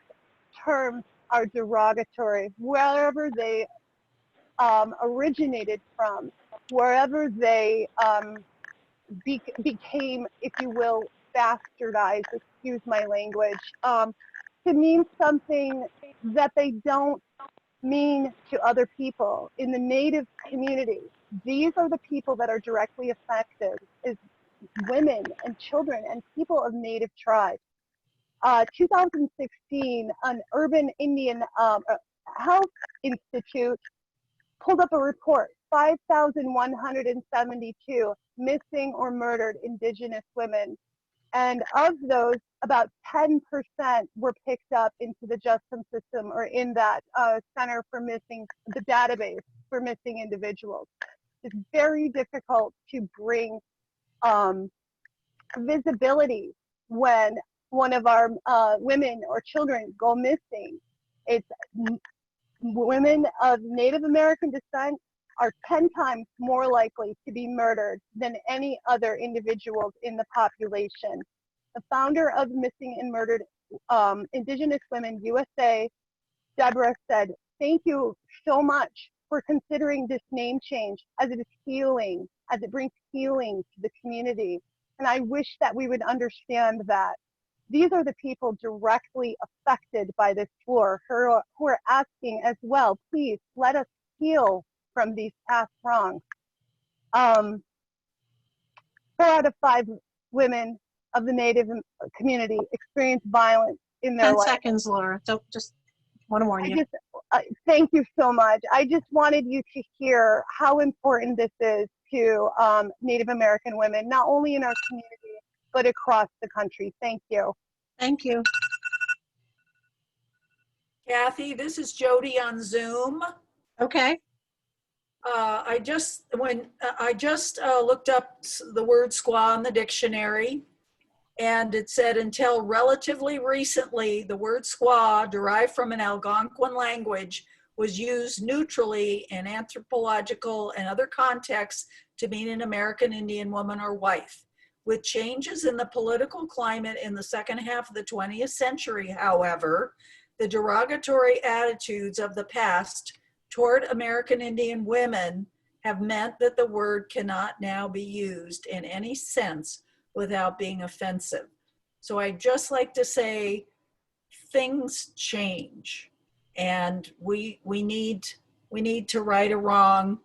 terms are derogatory wherever they originated from, wherever they became, if you will, bastardized, excuse my language, to mean something that they don't mean to other people. In the Native community, these are the people that are directly affected, is women and children and people of Native tribes. 2016, an urban Indian health institute pulled up a report, 5,172 missing or murdered Indigenous women. And of those, about 10% were picked up into the justice system or in that center for missing, the database for missing individuals. It's very difficult to bring visibility when one of our women or children go missing. It's women of Native American descent are 10 times more likely to be murdered than any other individuals in the population. The founder of Missing and Murdered Indigenous Women USA, Deborah, said, "Thank you so much for considering this name change, as it is healing, as it brings healing to the community." And I wish that we would understand that these are the people directly affected by this war who are asking as well, please let us heal from these past wrongs. 4 out of 5 women of the Native community experience violence in their 10 life. seconds, Laura. Don't just want to warn you. Thank you so much. I just wanted you to hear how important this is to Native American women, not only in our community, but across the country. Thank you. Thank you. Kathy, this is Jody on Zoom. Okay. I just looked up the word squaw in the dictionary, and it said until relatively recently, the word squaw, derived from an Algonquin language, was used neutrally in anthropological and other contexts to mean an American Indian woman or wife. With changes in the political climate in the second half of the 20th century, however, the derogatory attitudes of the past toward American Indian women have meant that the word cannot now be used in any sense without being offensive. So I'd just like to say things change, and we need to right a wrong.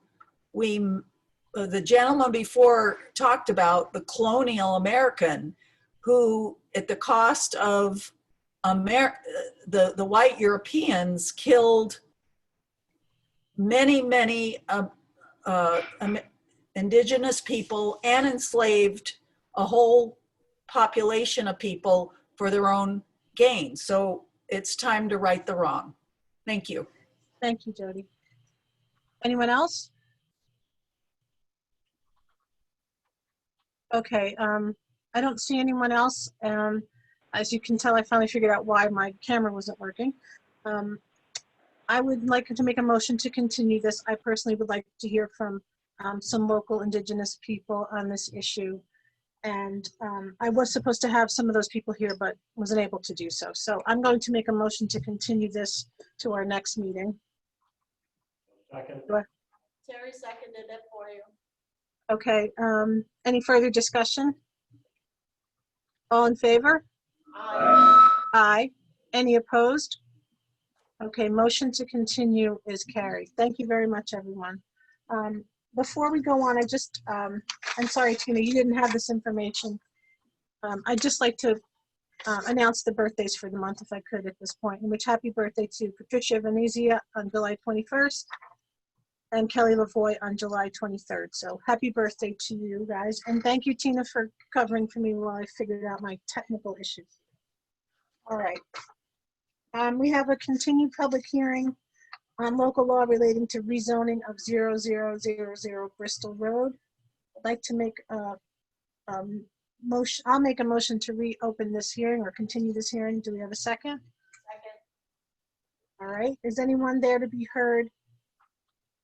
The gentleman before talked about the colonial American who, at the cost of the white Europeans, killed many indigenous people and enslaved a whole population of people for their own gain. So it's time to right the wrong. Thank you. Thank you, Jody. Anyone else? Okay, I don't see anyone else. As you can tell, I finally figured out why my camera wasn't working. I would like to make a motion to continue this. I personally would like to hear from some local Indigenous people on this issue. And I was supposed to have some of those people here, but wasn't able to do so. So I'm going to make a motion to continue this to our next meeting. Second. Terry seconded it for you. Okay, any further discussion? All in favor? Aye. Aye. Any opposed? Okay, motion to continue is carried. Thank you very much, everyone. Before we go on, I'm sorry, Tina, you didn't have this information. I'd just like to announce the birthdays for the month, if I could, at this point, in which happy birthday to Patricia Venezia on July 21st and Kelly Lavoie on July 23rd. So happy birthday to you guys. And thank you, Tina, for covering for me while I figured out my technical issues. All right. We have a continued public hearing on local law relating to rezoning of 0000 Bristol Road. I'd like to make a motion. I'll make a motion to reopen this hearing or continue this hearing. Do we have a second? Second. All right. Is anyone there to be heard?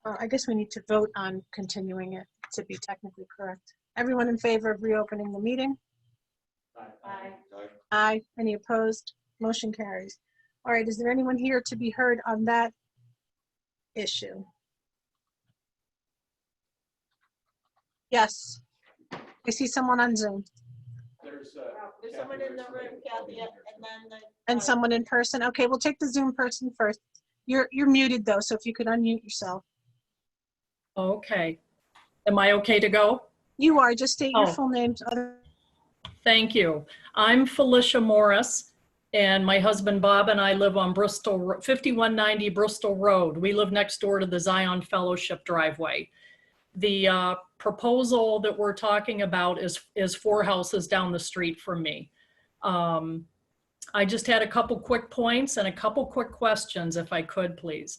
I guess we need to vote on continuing it to be technically correct. Everyone in favor of reopening the meeting? Aye. Aye. Any opposed? Motion carries. All right. Is there anyone here to be heard on that issue? Yes. I see someone on Zoom. There's someone in the room, Kathy, and then And someone in person. Okay, we'll take the Zoom person first. You're muted though, so if you could unmute yourself. Okay. Am I okay to go? You are, just state your Oh. full names. Thank you. I'm Felicia Morris, and my husband Bob and I live on 5190 Bristol Road. We live next door to the Zion Fellowship driveway. The proposal that we're talking about is 4 houses down the street from me. I just had a couple quick points and a couple quick questions, if I could, please.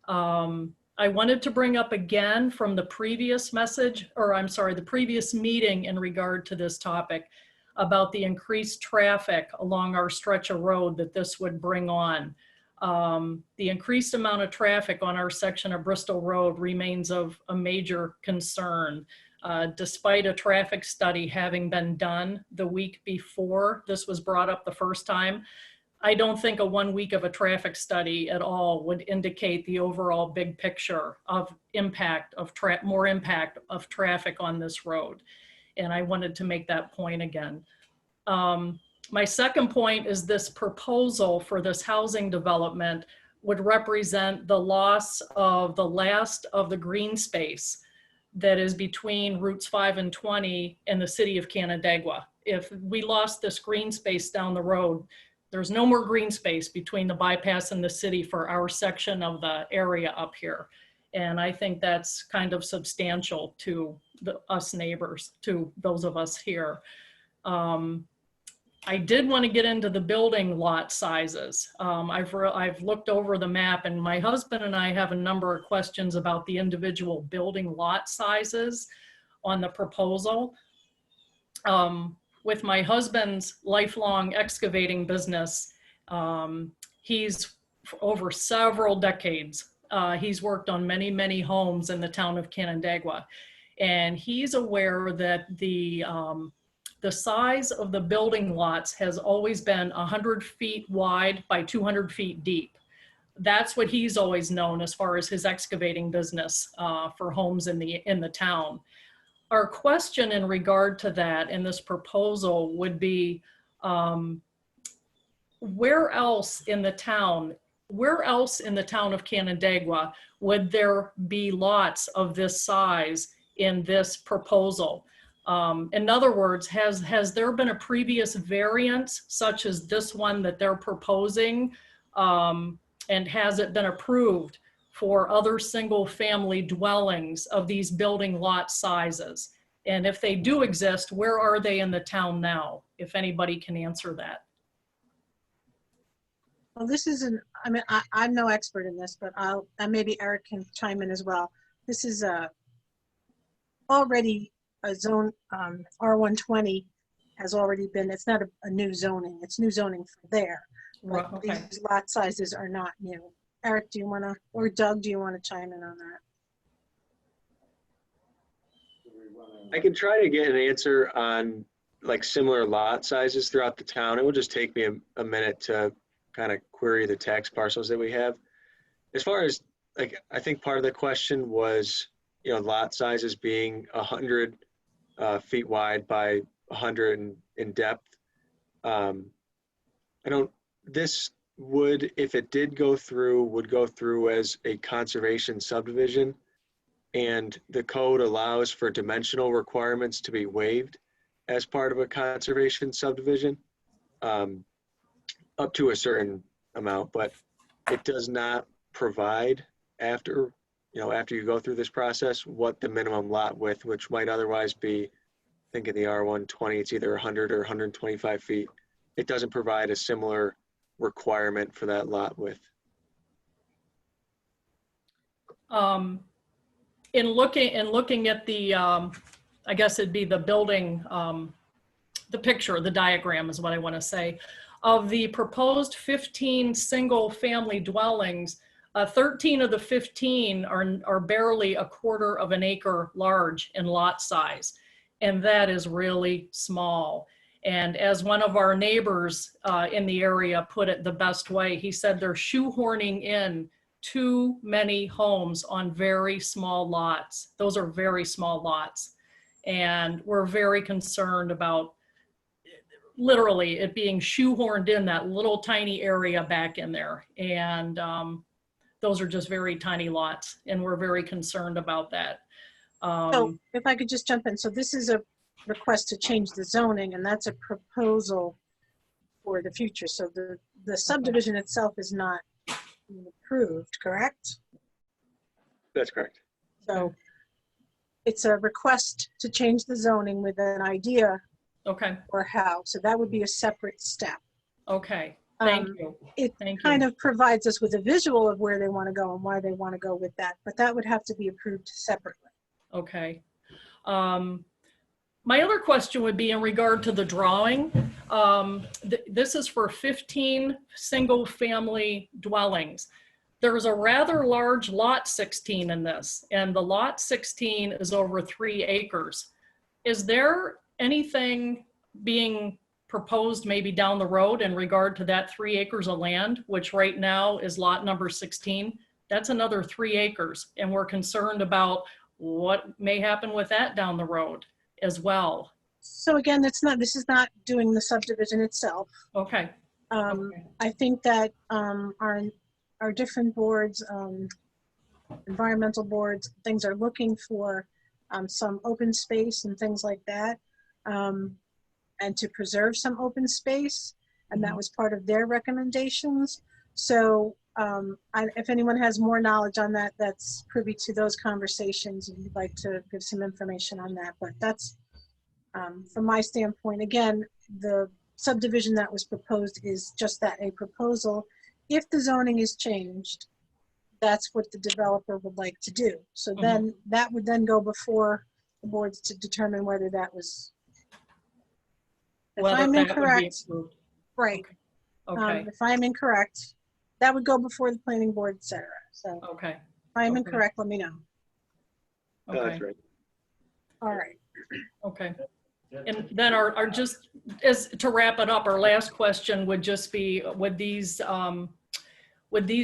I wanted to bring up again from the previous message, or I'm sorry, the previous meeting in regard to this topic about the increased traffic along our stretch of road that this would bring on. The increased amount of traffic on our section of Bristol Road remains of a major concern. Despite a traffic study having been done the week before this was brought up the first time, I don't think a 1 week of a traffic study at all would indicate the overall big picture of impact of more impact of traffic on this road. And I wanted to make that point again. My second point is this proposal for this housing development would represent the loss of the last of the green space that is between routes 5 and 20 in the city of Canandaigua. If we lost this green space down the road, there's no more green space between the bypass and the city for our section of the area up here. And I think that's kind of substantial to us neighbors, to those of us here. I did want to get into the building lot sizes. I've looked over the map, and my husband and I have a number of questions about the individual building lot sizes on the proposal. With my husband's lifelong excavating business, he's over several decades, he's worked on many, many homes in the town of Canandaigua. And he's aware that the size of the building lots has always been 100 feet wide by 200 feet deep. That's what he's always known as far as his excavating business for homes in the town. Our question in regard to that in this proposal would be, where else in the town of Canandaigua would there be lots of this size in this proposal? In other words, has there been a previous variance such as this one that they're proposing? And has it been approved for other single family dwellings of these building lot sizes? And if they do exist, where are they in the town now? If anybody can answer that. Well, this isn't, I mean, I'm no expert in this, but and maybe Eric can chime in as well. This is already a zone, R120 has already been, it's not a new zoning, it's new zoning for there. Right, But okay. these lot sizes are not new. Eric, do you want to, or Doug, do you want to chime in on that? I can try to get an answer on like similar lot sizes throughout the town. It will just take me a minute to kind of query the tax parcels that we have. As far as like, I think part of the question was, you know, lot sizes being 100 feet wide by 100 in depth. This would, if it did go through, would go through as a conservation subdivision, and the code allows for dimensional requirements to be waived as part of a conservation subdivision, up to a certain amount, but it does not provide after you go through this process, what the minimum lot width, which might otherwise be, I think in the R120, it's either 100 or 125 feet. It doesn't provide a similar requirement for that lot width. In looking at the, I guess it'd be the building, the picture, the diagram is what I want to say, of the proposed 15 single family dwellings, 13 of the 15 are barely 1/4 of an acre large in lot size. And that is really small. And as one of our neighbors in the area put it the best way, he said they're shoehorning in too many homes on very small lots. Those are very small lots. And we're very concerned about literally it being shoehorned in that little tiny area back in there. And those are just very tiny lots, and we're very concerned about that. So if I could just jump in. So this is a request to change the zoning, and that's a proposal for the future. So the subdivision itself is not approved, correct? That's correct. So it's a request to change the zoning with an idea Okay, or how. So that would be a separate step. okay, thank Um, you. It Thank kind you. of provides us with a visual of where they want to go and why they want to go with that, but that would have to be approved separately. Okay. My other question would be in regard to the drawing. This is for 15 single-family dwellings. There's a rather large lot 16 in this, and the lot 16 is over 3 acres. Is there anything being proposed maybe down the road in regard to that 3 acres of land, which right now is lot number 16? That's another 3 acres, and we're concerned about what may happen with that down the road as well. So again, this is not doing the subdivision itself. Okay. I think that our different boards, environmental boards, things are looking for some open space and things like that, and to preserve some open space, and that was part of their recommendations. So if anyone has more knowledge on that, that's privy to those conversations, and you'd like to give some information on that. But that's, from my standpoint, again, the subdivision that was proposed is just that, a proposal. If the zoning is changed, that's what the developer would like to do. So then that would then go before the boards to determine whether that was, if I'm incorrect, right. Okay. If I'm incorrect, that would go before the planning board, et cetera. So okay. If I'm incorrect, let me know. Okay. That's right. All right. Okay. And then our just as to wrap it up, our last question would just be, would these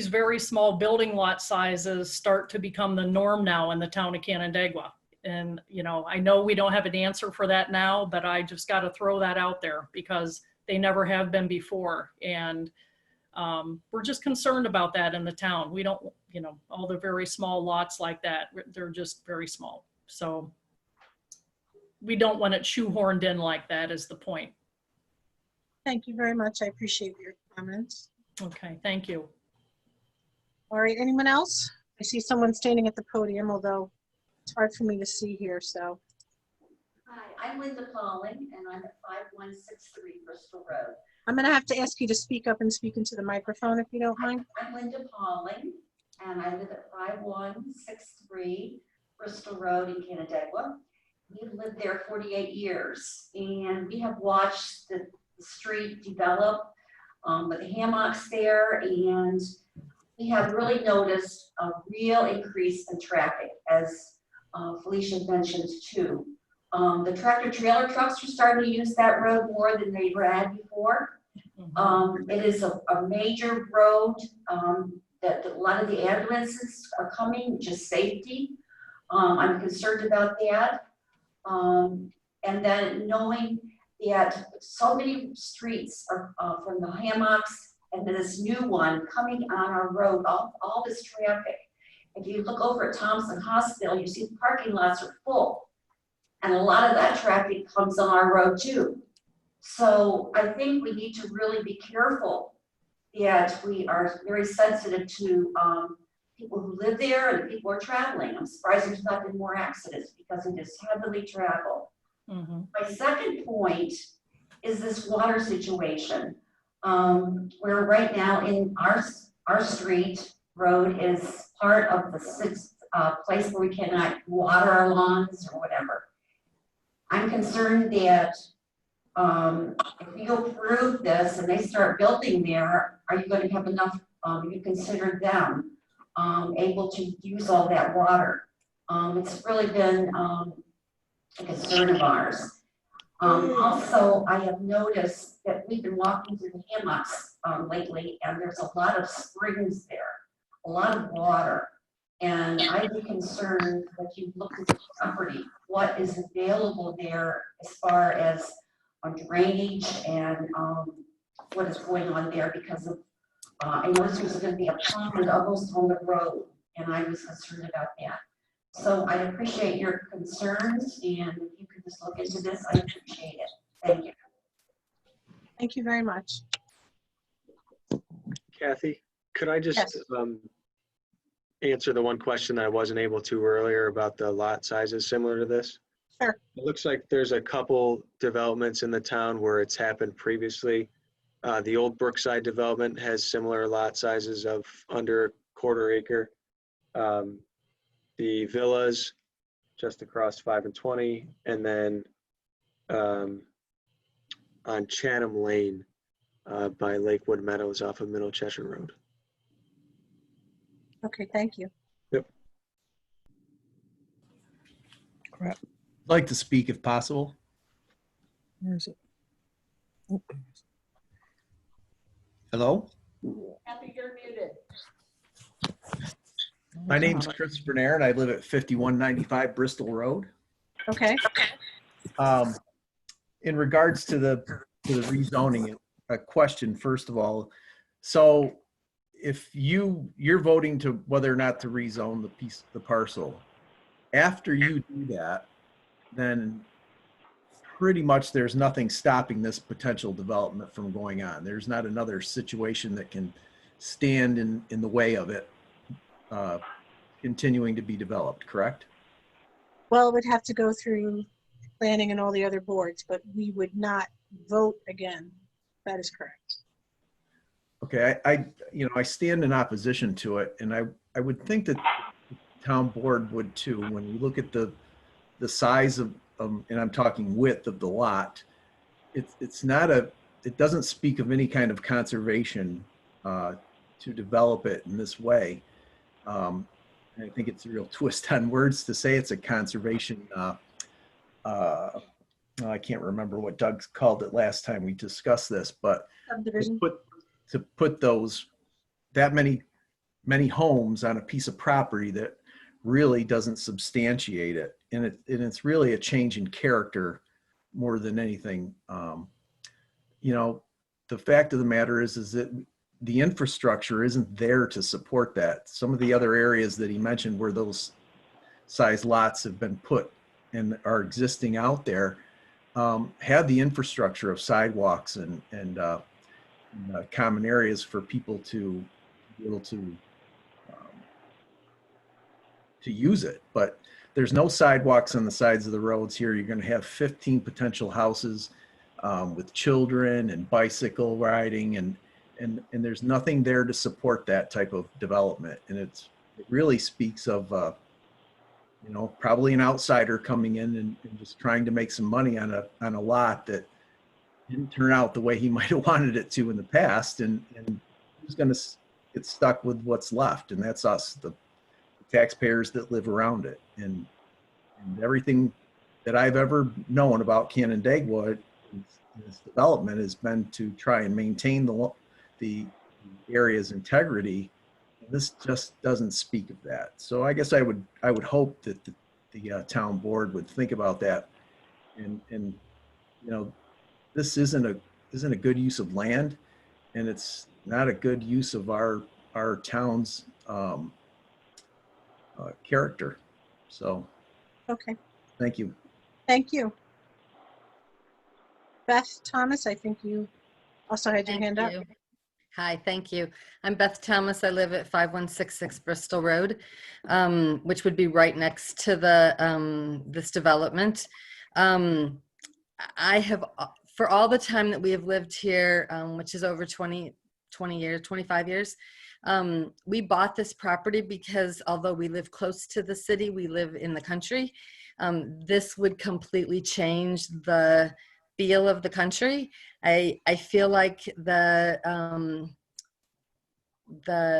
very small building lot sizes start to become the norm now in the town of Canandaigua? And, you know, I know we don't have an answer for that now, but I just got to throw that out there because they never have been before. And we're just concerned about that in the town. We don't, you know, all the very small lots like that, they're just very small. So we don't want it shoehorned in like that is the point. Thank you very much. I appreciate your comments. Okay, thank you. All right, anyone else? I see someone standing at the podium, although it's hard for me to see here, so. Hi, I'm Linda Pauling, and I'm at 5163 Bristol Road. I'm gonna have to ask you to speak up and speak into the microphone if you don't mind. I'm Linda Pauling, and I live at 5163 Bristol Road in Canandaigua. We've lived there 48 years, and we have watched the street develop with the hammocks there, and we have really noticed a real increase in traffic, as Felicia mentioned too. The tractor trailer trucks are starting to use that road more than they had before. It is a major road that a lot of the ambulances are coming, just safety. I'm concerned about that. And then knowing that so many streets are from the hammocks and then this new one coming on our road, all this traffic. If you look over at Thompson Hospital, you see the parking lots are full. And a lot of that traffic comes on our road too. So I think we need to really be careful that we are very sensitive to people who live there and people who are traveling. I'm surprised there's not been more accidents because it is heavily traveled. My second point is this water situation. Where right now in our street road is part of the sixth place where we cannot water our lawns or whatever. I'm concerned that if we approve this and they start building there, are you going to have enough, you consider them able to use all that water? It's really been a concern of ours. Also, I have noticed that we've been walking through the hammocks lately, and there's a lot of springs there, a lot of water. And I'd be concerned that you look at the property, what is available there as far as drainage and what is going on there because of, I noticed there's going to be a pond almost on the road, and I was concerned about that. So I appreciate your concerns, and if you could just look into this, I appreciate it. Thank you. Thank you very much. Kathy, could I just Yes. Answer the one question that I wasn't able to earlier about the lot sizes similar to this? Sure. It looks like there's a couple developments in the town where it's happened previously. The old Brookside development has similar lot sizes of under a quarter acre. The villas just across 5 and 20, and then on Chatham Lane by Lakewood Meadows off of Middle Cheshire Road. Okay, thank you. Yep. I'd like to speak if possible. Where is it? Oh. Hello? Happy you're muted. My name's Christopher Nair and I live at 5195 Bristol Road. Okay. In regards to the rezoning, a question first of all. So if you're voting to whether or not to rezone the parcel, after you do that, then pretty much there's nothing stopping this potential development from going on. There's not another situation that can stand in the way of it continuing to be developed, correct? Well, it would have to go through planning and all the other boards, but we would not vote again. That is correct. Okay, I stand in opposition to it, and I would think that the town board would too. When you look at the size of, and I'm talking width of the lot, it doesn't speak of any kind of conservation to develop it in this way. I think it's a real twist on words to say it's a conservation. I can't remember what Doug called it last time we discussed this, but Subdivision. to put that many homes on a piece of property that really doesn't substantiate it, and it's really a change in character more than anything. The fact of the matter is that the infrastructure isn't there to support that. Some of the other areas that he mentioned where those size lots have been put and are existing out there have the infrastructure of sidewalks and common areas for people to be able to use it. But there's no sidewalks on the sides of the roads here. You're going to have 15 potential houses with children and bicycle riding, and there's nothing there to support that type of development. And it really speaks of probably an outsider coming in and just trying to make some money on a lot that didn't turn out the way he might have wanted it to in the past, and who's going to get stuck with what's left, and that's us, the taxpayers that live around it. And everything that I've ever known about Canandaigua, its development, has been to try and maintain the area's integrity. This just doesn't speak of that. So I guess I would hope that the town board would think about that, and this isn't a good use of land, and it's not a good use of our town's character. So Okay, thank you. thank you. Beth Thomas, I think you also had your hand up. Hi, thank you. I'm Beth Thomas. I live at 5166 Bristol Road, which would be right next to this development. I have, for all the time that we have lived here, which is over 20 years, 25 years, we bought this property because although we live close to the city, we live in the country. This would completely change the feel of the country. I feel like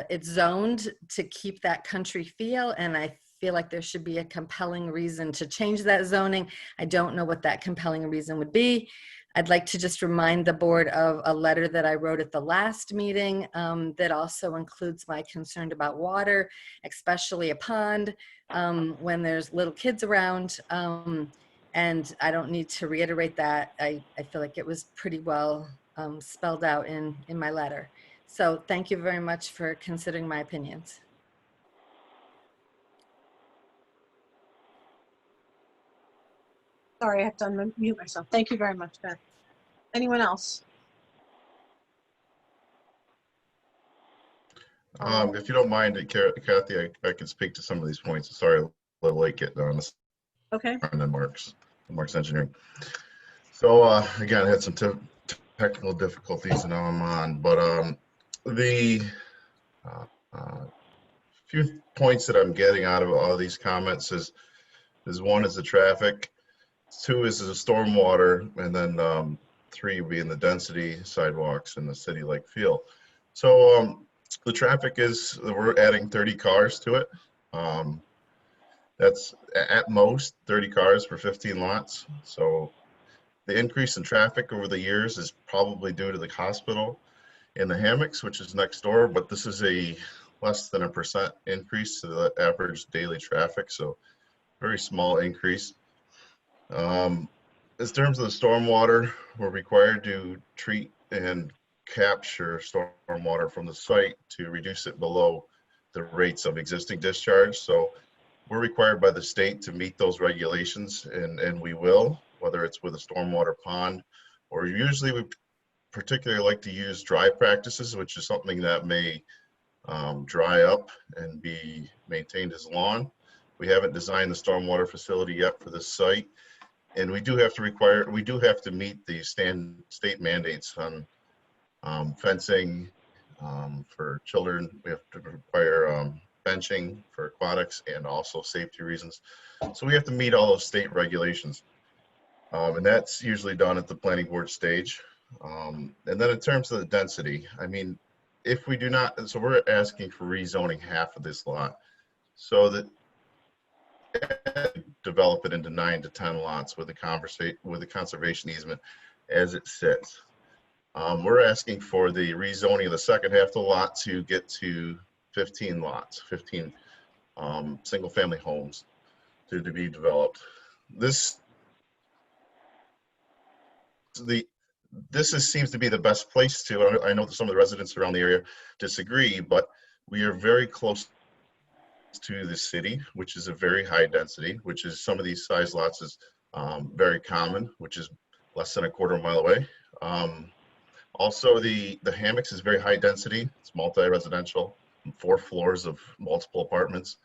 it's zoned to keep that country feel, and I feel like there should be a compelling reason to change that zoning. I don't know what that compelling reason would be. I'd like to just remind the board of a letter that I wrote at the last meeting that also includes my concern about water, especially a pond when there's little kids around. And I don't need to reiterate that. I feel like it was pretty well spelled out in my letter. So thank you very much for considering my opinions. Sorry, I have to unmute myself. Thank you very much, Beth. Anyone else? If you don't mind, Kathy, I can speak to some of these points. Sorry, a little late getting on this. Okay. And then Mark's Engineering. So again, I had some technical difficulties and now I'm on, but the few points that I'm getting out of all these comments is one is the traffic, two is the stormwater, and then three being the density, sidewalks, and the city-like feel. So the traffic is, we're adding 30 cars to it. That's at most 30 cars for 15 lots. So the increase in traffic over the years is probably due to the hospital and the hammocks, which is next door, but this is a less than 1% increase to the average daily traffic. So very small increase. In terms of the stormwater, we're required to treat and capture stormwater from the site to reduce it below the rates of existing discharge. So we're required by the state to meet those regulations, and we will, whether it's with a stormwater pond, or usually we particularly like to use dry practices, which is something that may dry up and be maintained as lawn. We haven't designed the stormwater facility yet for this site, and we do have to meet the state mandates on fencing for children. We have to require benching for aquatics and also safety reasons. So we have to meet all those state regulations. And that's usually done at the planning board stage. And then in terms of the density, I mean, if we do not, so we're asking for rezoning half of this lot so that develop it into 9 to 10 lots with the conservation easement as it sits. We're asking for the rezoning of the second half of the lot to get to 15 lots, 15 single family homes to be developed. This seems to be the best place to, I know that some of the residents around the area disagree, but we are very close to the city, which is a very high density, which is some of these size lots is very common, which is less than a quarter mile away. Also, the hammocks is very high density. It's multi-residential, 4 floors of multiple apartments.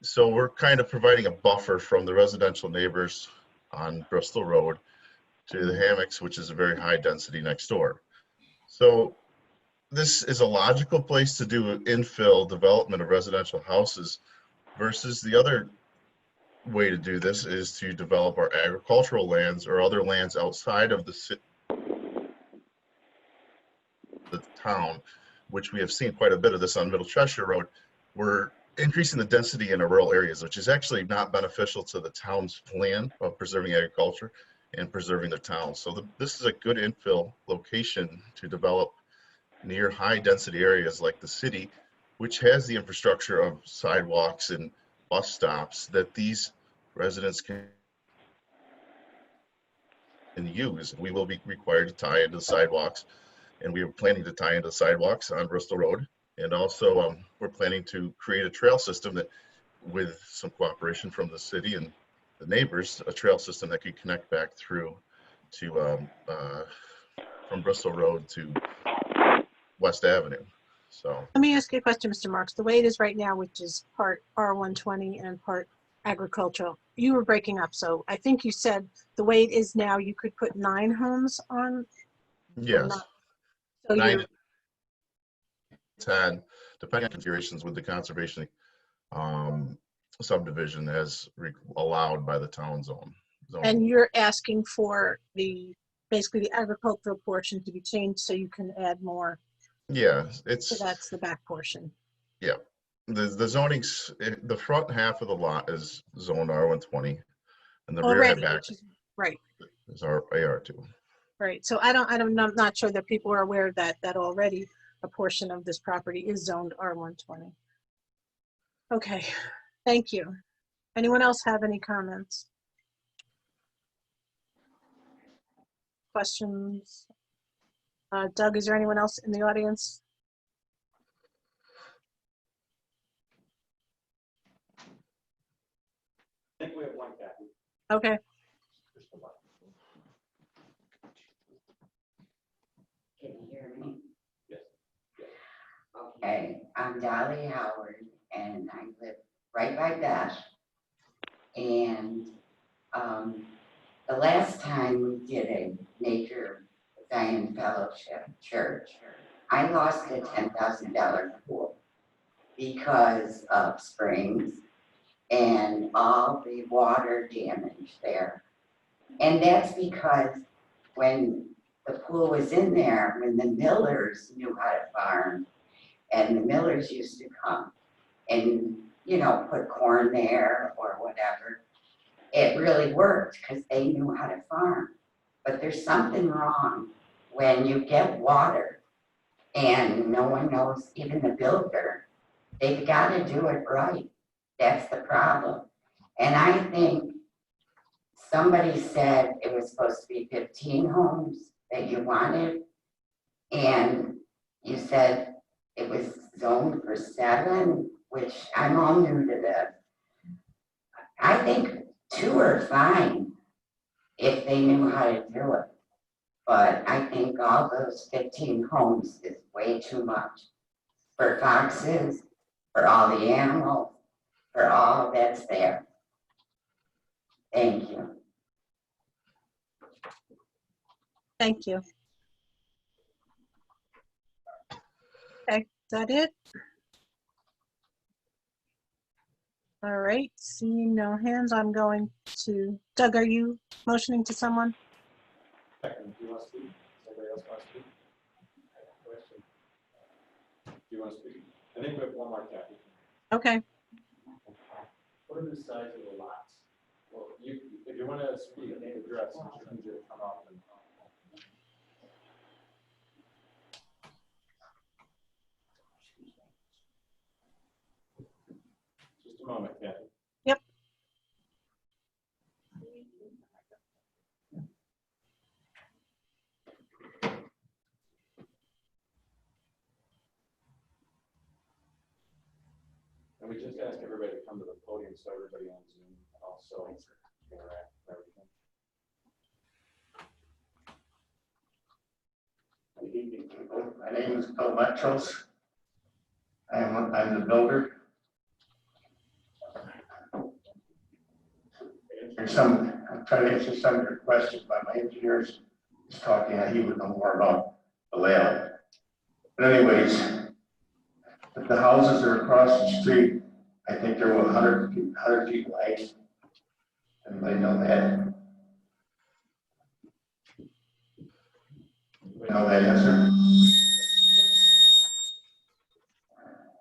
So we're kind of providing a buffer from the residential neighbors on Bristol Road to the hammocks, which is a very high density next door. So this is a logical place to do infill development of residential houses versus the other way to do this is to develop our agricultural lands or other lands outside of the town, which we have seen quite a bit of this on Middle Cheshire Road. We're increasing the density in the rural areas, which is actually not beneficial to the town's plan of preserving agriculture and preserving their town. So this is a good infill location to develop near high density areas like the city, which has the infrastructure of sidewalks and bus stops that these residents can use. We will be required to tie into the sidewalks, and we are planning to tie into the sidewalks on Bristol Road. And also we're planning to create a trail system that, with some cooperation from the city and the neighbors, a trail system that could connect back through to from Bristol Road to West Avenue. So Let me ask you a question, Mr. Marks. The way it is right now, which is part R120 and part agricultural, you were breaking up. So I think you said the way it is now, you could put 9 homes on. yes, So 9 you're to 10, depending on configurations with the conservation subdivision as allowed by the town zone. and you're asking for basically the agricultural portion to be changed so you can add more. Yeah, So that's the back portion. Yeah, the zoning's, the front half of the lot is zoned R120, and the rear Already, and back right. is AR2. Right. So I'm not sure that people are aware that already a portion of this property is zoned R120. Okay, thank you. Anyone else have any comments? Questions? Doug, is there anyone else in the audience? I think we have one, Kathy. Okay. Hey, I'm Dolly Howard, and I live right by Beth. And the last time we did a Nature Zion Fellowship Church, I lost a $10,000 pool because of springs and all the water damage there. And that's because when the pool was in there, when the millers knew how to farm, and the millers used to come and, you know, put corn there or whatever, it really worked because they knew how to farm. But there's something wrong when you get water and no one knows, even the builder, they've got to do it right. That's the problem. And I think somebody said it was supposed to be 15 homes that you wanted, and you said it was zoned for 7, which I'm all new to this. I think 2 are fine if they knew how to do it. But I think all those 15 homes is way too much for foxes, for all the animals, for all that's there. Thank you. Thank you. Okay, is that it? All right, seeing no hands, I'm going to, Doug, are you motioning to someone? Do you want to speak? Somebody else want to speak? Question? Do you want to speak? I think we have one more, Kathy. Okay. What are the size of the lots? Well, if you want to speak, address, you can come up and. Just a moment, Kathy. Yep. And we just ask everybody to come to the podium so everybody on Zoom also interact with everything. Good evening, people. My name is Bill Metros. I'm the builder. I'm trying to answer some of your questions, but my engineer's is talking, he would know more about the layout. But anyways, if the houses are across the street, I think they're 100 feet wide. Everybody know that? You know that answer?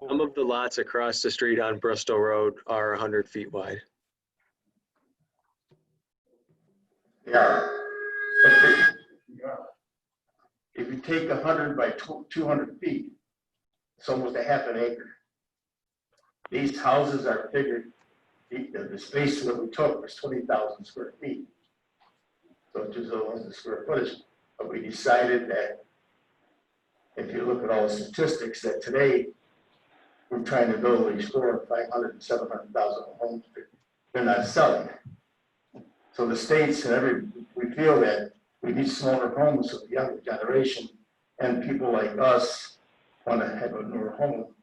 Some of the lots across the street on Bristol Road are 100 feet wide. Yeah. If you take 100 by 200 feet, it's almost a half an acre. These houses are figured, the space that we took was 20,000 square feet. So it's just almost the square footage. But we decided that if you look at all the statistics, that today we're trying to build and restore 500 and 700,000 homes. They're not selling. So the states and we feel that we need smaller homes for the younger generation, and people like us want to have a newer home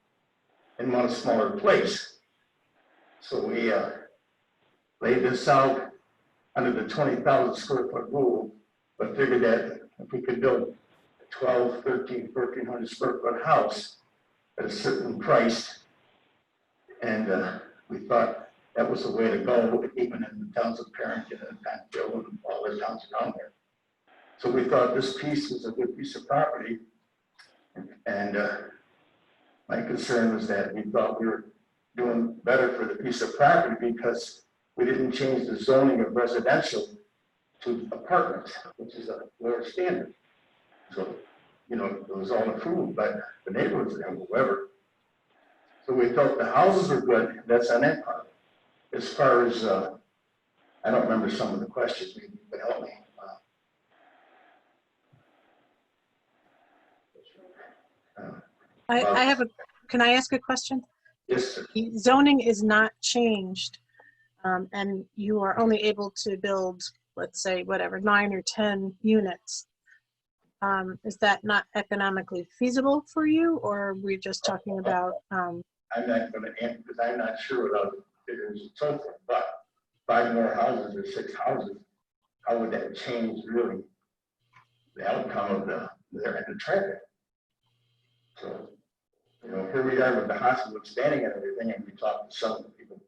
and want a smaller place. So we laid this out under the 20,000 square foot rule, but figured that if we could build a 12, 13, 1,300 square foot house at a certain price, and we thought that was the way to go, even in the towns of Parrington and Panfield and all the towns around there. So we thought this piece was a good piece of property, and my concern was that we thought we were doing better for the piece of property because we didn't change the zoning of residential to apartments, which is a lower standard. So, you know, it was all approved by the neighborhoods and whoever. So we felt the houses were good, that's on that part. As far as, I don't remember some of the questions, maybe you could help me. I have can I ask a question? Yes, sir. The zoning is not changed, and you are only able to build, let's say, whatever, 9 or 10 units. Is that not economically feasible for you, or we're just talking about, I'm not gonna answer, because I'm not sure without figures and so forth, but 5 more houses or 6 houses, how would that change really the outcome of the traffic? So, you know, here we are with the hospital expanding and everything, and we talked to some of the people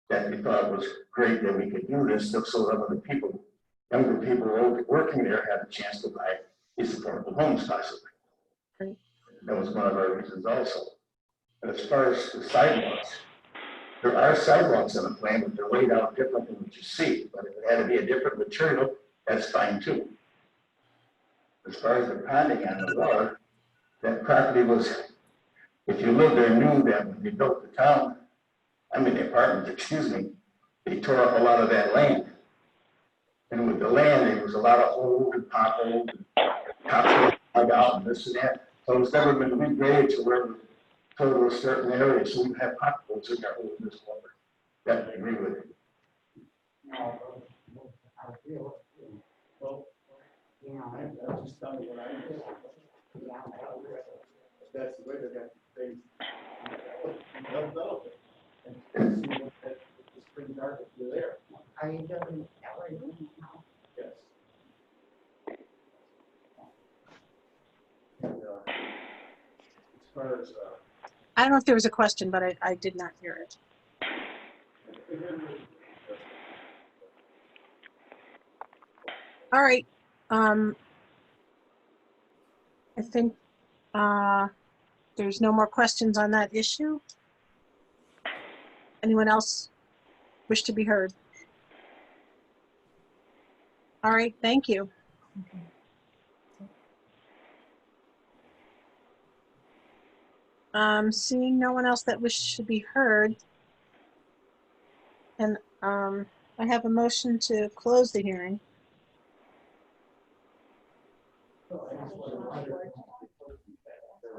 that we thought was great that we could do this, so some of the people, younger people working there had a chance to buy these affordable homes possibly. That was one of our reasons also. And as far as the sidewalks, there are sidewalks on the plan, but they're laid out different than what you see. But if it had to be a different material, that's fine too. As far as the ponding on the water, that property was, if you lived there, knew that when they built the town, the apartments, excuse me, they tore up a lot of that land. And with the land, there was a lot of holes and potholes and tops dug out and this and that. So it's never been regraded to where we total a certain area, so we have potholes in there over this water. Definitely agree with you. Well, you know, I just tell you what I do. That's the way they're going to things develop it. And see what that the spring market is there. Are you building gallery now? Yes. And as far as I don't know if there was a question, but I did not hear it. All right. I think there's no more questions on that issue. Anyone else wish to be heard? All right, thank you. Seeing no one else that wishes to be heard, and I have a motion to close the hearing.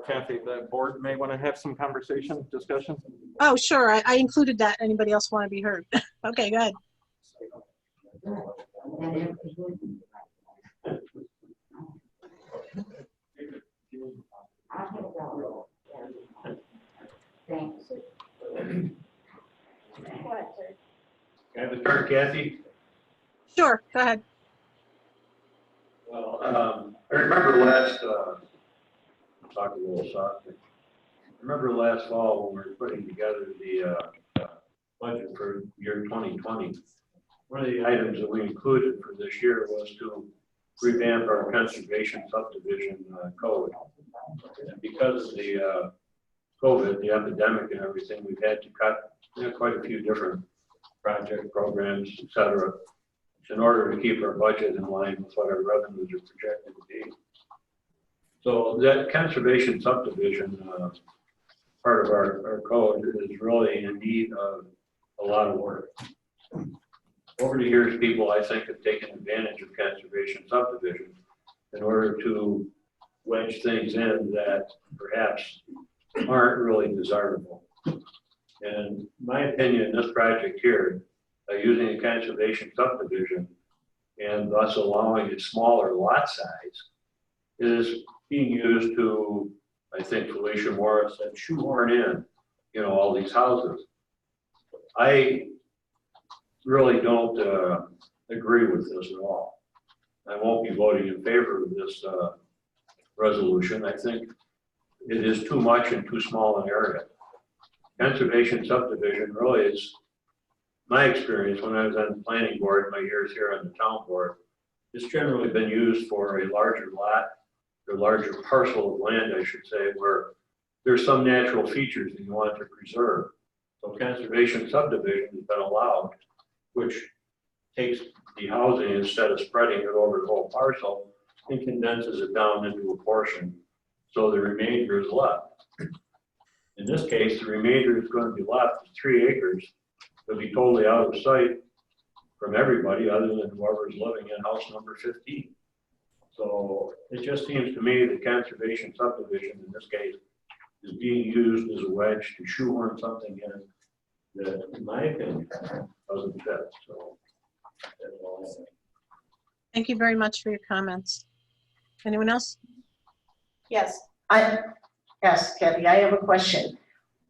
Kathy, the board may want to have some conversation, discussion. Oh, sure, I included that. Anybody else want to be heard? Okay, go ahead. Thanks. Can I have a turn, Kathy? Sure, go ahead. Well, I remember last, talk a little softly. I remember last fall when we were putting together the budget for year 2020. One of the items that we included for this year was to revamp our conservation subdivision code. And because of the COVID, the epidemic and everything, we've had to cut quite a few different project programs, et cetera, in order to keep our budget in line with what our revenues are projected to be. So that conservation subdivision part of our code is really in need of a lot of work. Over the years, people, I think, have taken advantage of conservation subdivision in order to wedge things in that perhaps aren't really desirable. And my opinion, this project here, using a conservation subdivision and thus allowing a smaller lot size, is being used to, I think Felicia Morris said, shoehorn in, all these houses. I really don't agree with this at all. I won't be voting in favor of this resolution. I think it is too much in too small an area. Conservation subdivision really is, my experience when I was on the planning board, my years here on the town board, it's generally been used for a larger lot, or larger parcel of land, I should say, where there's some natural features that you want to preserve. So conservation subdivision has been allowed, which takes the housing, instead of spreading it over the whole parcel, and condenses it down into a portion, so the remainder is left. In this case, the remainder is going to be left 3 acres. It'll be totally out of sight from everybody other than whoever's living in house number 15. So it just seems to me that conservation subdivision in this case is being used as a wedge to shoehorn something in that, in my opinion, doesn't fit. So that's all I think. Thank you very much for your comments. Anyone else? Yes. Yes, Kathy, I have a question.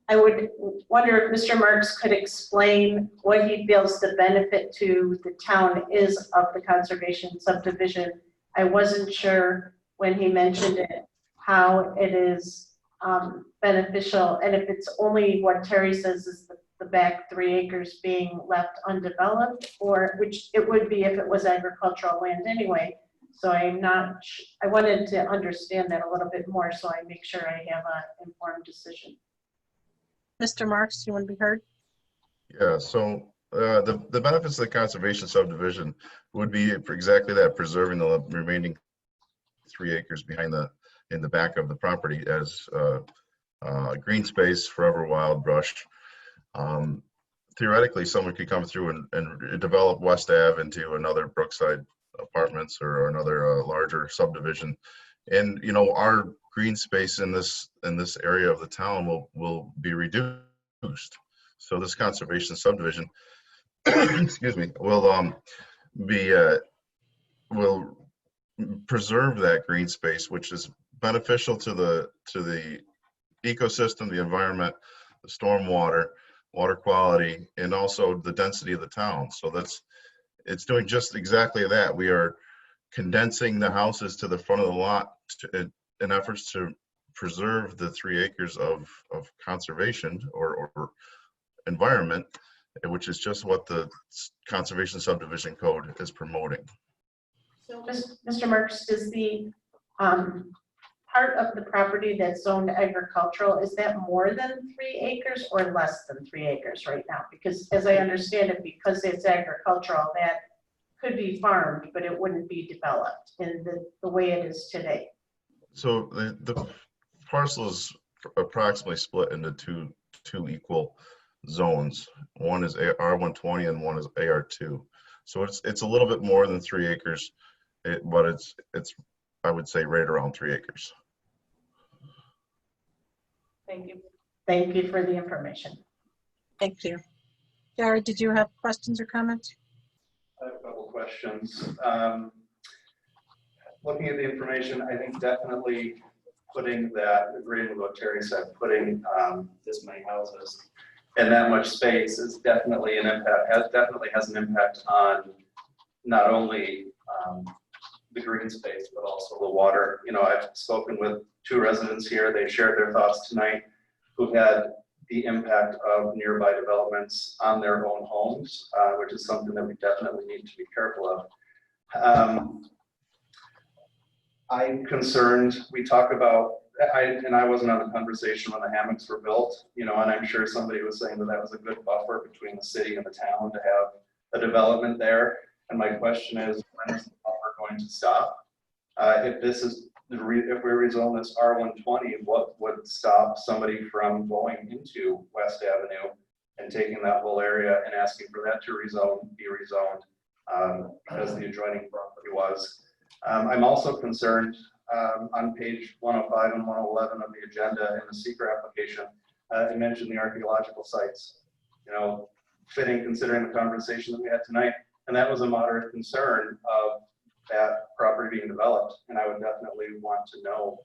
I would wonder if Mr. Marks could explain what he feels the benefit to the town is of the conservation subdivision. I wasn't sure when he mentioned it, how it is beneficial, and if it's only what Terry says is the back 3 acres being left undeveloped, or which it would be if it was agricultural land anyway. So I wanted to understand that a little bit more so I make sure I have an informed decision. Mr. Marks, you want to be heard? Yeah, so the benefits of the conservation subdivision would be for exactly that, preserving the remaining 3 acres behind in the back of the property as green space, forever wild brush. Theoretically, someone could come through and develop West Ave into another Brookside Apartments or another larger subdivision, and our green space in this area of the town will be reduced. So this conservation subdivision, excuse me, will preserve that green space, which is beneficial to the ecosystem, the environment, the stormwater, water quality, and also the density of the town. So it's doing just exactly that. We are condensing the houses to the front of the lot in efforts to preserve the 3 acres of conservation or environment, which is just what the conservation subdivision code is promoting. So, Mr. Marks, is the part of the property that's zoned agricultural, is that more than 3 acres or less than 3 acres right now? Because as I understand it, because it's agricultural, that could be farmed, but it wouldn't be developed in the way it is today. So the parcel is approximately split into two equal zones. One is R120 and one is AR2. So it's a little bit more than 3 acres, but it's I would say right around 3 acres. Thank you. Thank you for the information. Thank you. Jared, did you have questions or comments? I have a couple questions. Looking at the information, I think definitely putting that, agreeing with what Terry said, putting this many houses and that much space is definitely an impact, definitely has an impact on not only the green space, but also the water. I've spoken with 2 residents here. They shared their thoughts tonight who had the impact of nearby developments on their own homes, which is something that we definitely need to be careful of. I'm concerned, we talk about, I wasn't on the conversation when the hammocks were built, and I'm sure somebody was saying that was a good buffer between the city and the town to have a development there. And my question is, when is the buffer going to stop? If this is if we rezone this R120, what would stop somebody from going into West Avenue and taking that whole area and asking for that to be rezoned because the adjoining property was? I'm also concerned on page 105 and 111 of the agenda in the seeker application, it mentioned the archaeological sites, fitting considering the conversation that we had tonight. And that was a moderate concern of that property being developed. And I would definitely want to know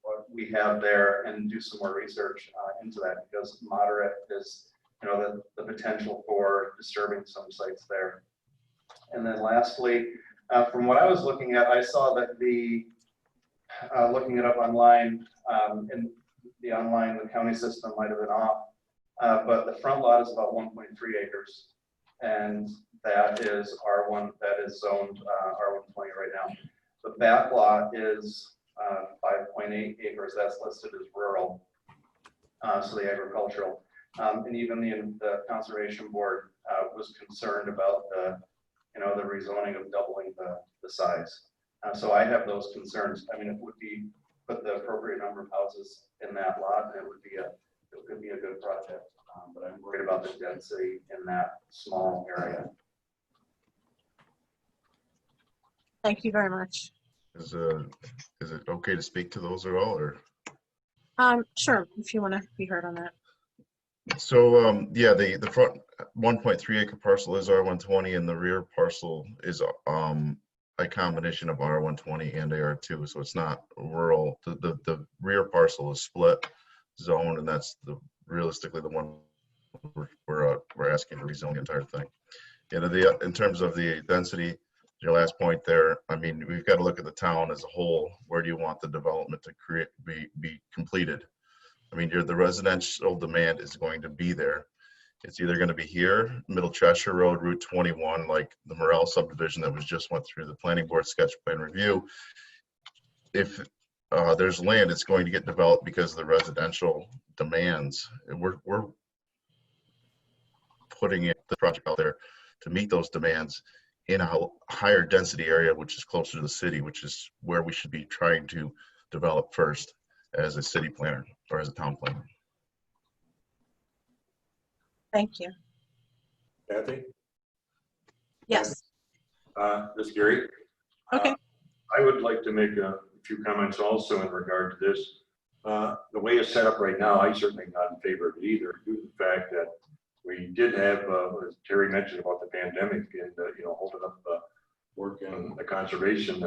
what we have there and do some more research into that, because moderate is, the potential for disturbing some sites there. And then lastly, from what I was looking at, I saw that looking it up online, in the county system might have been off, but the front lot is about 1.3 acres. And that is R1, that is zoned R120 right now. The back lot is 5.8 acres, that's listed as rural, so the agricultural. And even the conservation board was concerned about the rezoning of doubling the size. So I have those concerns. I mean, it would be put the appropriate number of houses in that lot, and it could be a good project. But I'm worried about the density in that small area. Thank you very much. Is it okay to speak to those at all, or? Sure, if you want to be heard on that. So yeah, the front 1.3 acre parcel is R120, and the rear parcel is a combination of R120 and AR2, so it's not rural. The rear parcel is split zone, and that's realistically the one we're asking to rezone the entire thing. In terms of the density, your last point there, I mean, we've got to look at the town as a whole. Where do you want the development to be completed? I mean, the residential demand is going to be there. It's either going to be here, Middle Cheshire Road, Route 21, like the Morel subdivision that was just went through the planning board sketch plan review. If there's land, it's going to get developed because of the residential demands. We're putting the project out there to meet those demands in a higher density area, which is closer to the city, which is where we should be trying to develop first as a city planner or as a town planner. Thank you. Kathy? Yes. This is Gary. Okay. I would like to make a few comments also in regard to this. The way it's set up right now, I certainly not in favor of it either, due to the fact that we did have, as Terry mentioned about the pandemic and, holding up work in the conservation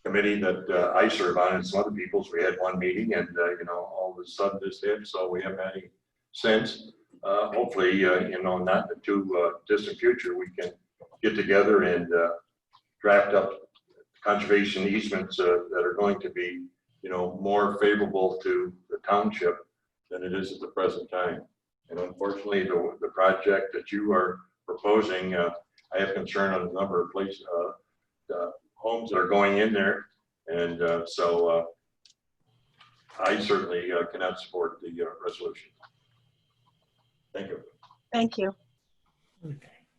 committee that I serve on and some other people's. We had one meeting and, all of a sudden this hit, so we haven't had any since. Hopefully, not in the too distant future, we can get together and draft up conservation easements that are going to be, more favorable to the township than it is at the present time. And unfortunately, the project that you are proposing, I have concern on a number of places, homes that are going in there. And so I certainly cannot support the resolution. Thank you. Thank you.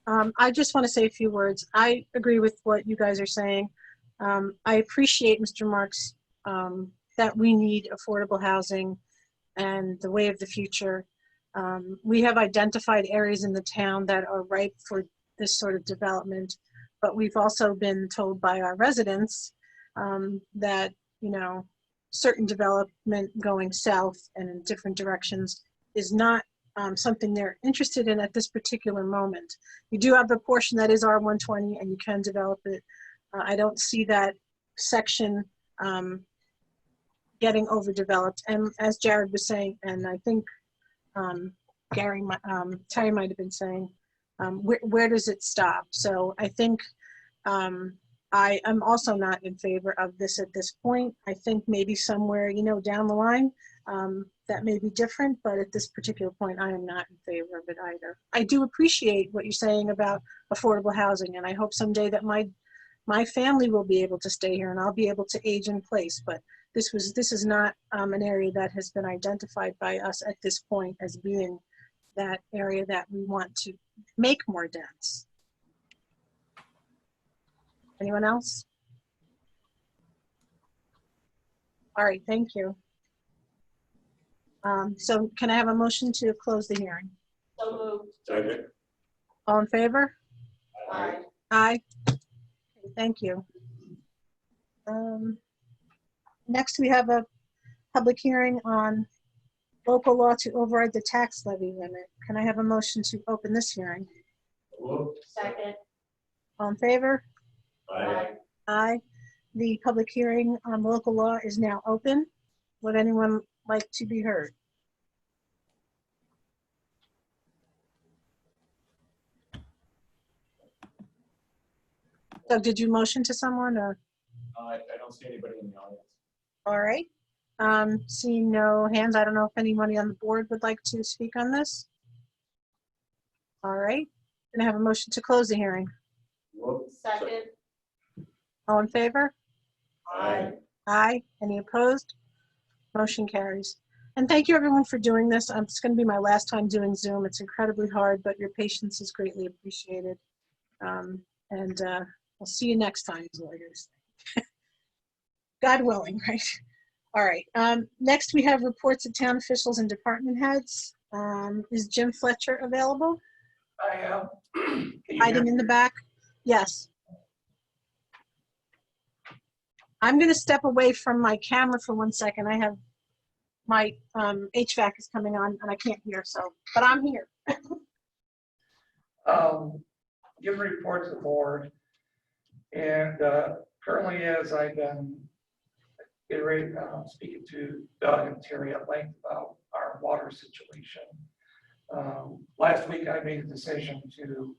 I just want to say a few words. I agree with what you guys are saying. I appreciate Mr. Marks that we need affordable housing and the way of the future. We have identified areas in the town that are ripe for this sort of development, but we've also been told by our residents that, certain development going south and in different directions is not something they're interested in at this particular moment. You do have the portion that is R120 and you can develop it. I don't see that section getting overdeveloped. And as Jared was saying, and I think Terry might have been saying, where does it stop? So I think I am also not in favor of this at this point. I think maybe somewhere, down the line, that may be different, but at this particular point, I am not in favor of it either. I do appreciate what you're saying about affordable housing, and I hope someday that my family will be able to stay here and I'll be able to age in place, but this is not an area that has been identified by us at this point as being that area that we want to make more dense. Anyone else? All right, thank you. So can I have a motion to close the hearing? So moved. Second. All in favor? Aye. Aye. Okay, thank you. Next, we have a public hearing on local law to override the tax levy limit. Can I have a motion to open this hearing? Second. All in favor? Aye. Aye. The public hearing on local law is now open. Would anyone like to be heard? Doug, did you motion to someone or? I don't see anybody in the audience. All right. Seeing no hands, I don't know if anybody on the board would like to speak on this. All right. Can I have a motion to close the hearing? Second. All in favor? Aye. Aye. Any opposed? Motion carries. And thank you everyone for doing this. It's going to be my last time doing Zoom. It's incredibly hard, but your patience is greatly appreciated. I'll see you next time, lawyers. God willing, right? All right. Next, we have reports of town officials and department heads. Is Jim Fletcher available? I am. Hiding in the back? Yes. I'm going to step away from my camera for 1 second. I have my HVAC is coming on and I can't hear, so, but I'm here. Give a report to the board. And currently, as I've been getting ready, speaking to Doug and Terry at length about our water situation. Last week, I made a decision to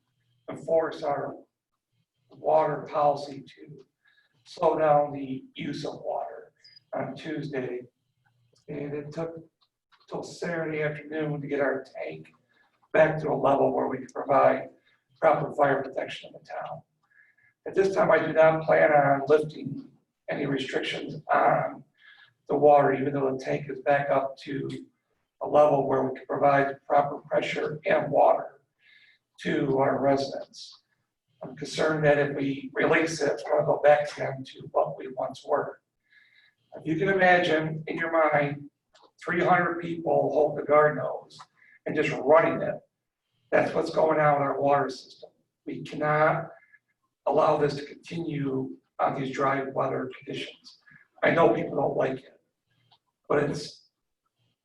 enforce our water policy to slow down the use of water on Tuesday. And it took till Saturday afternoon to get our tank back to a level where we could provide proper fire protection in the town. At this time, I do not plan on lifting any restrictions on the water, even though the tank is back up to a level where we can provide proper pressure and water to our residents. I'm concerned that if we release it, we're going to go back again to what we once were. If you can imagine in your mind, 300 people hold the garden hose and just running it. That's what's going on with our water system. We cannot allow this to continue on these dry weather conditions. I know people don't like it, but it's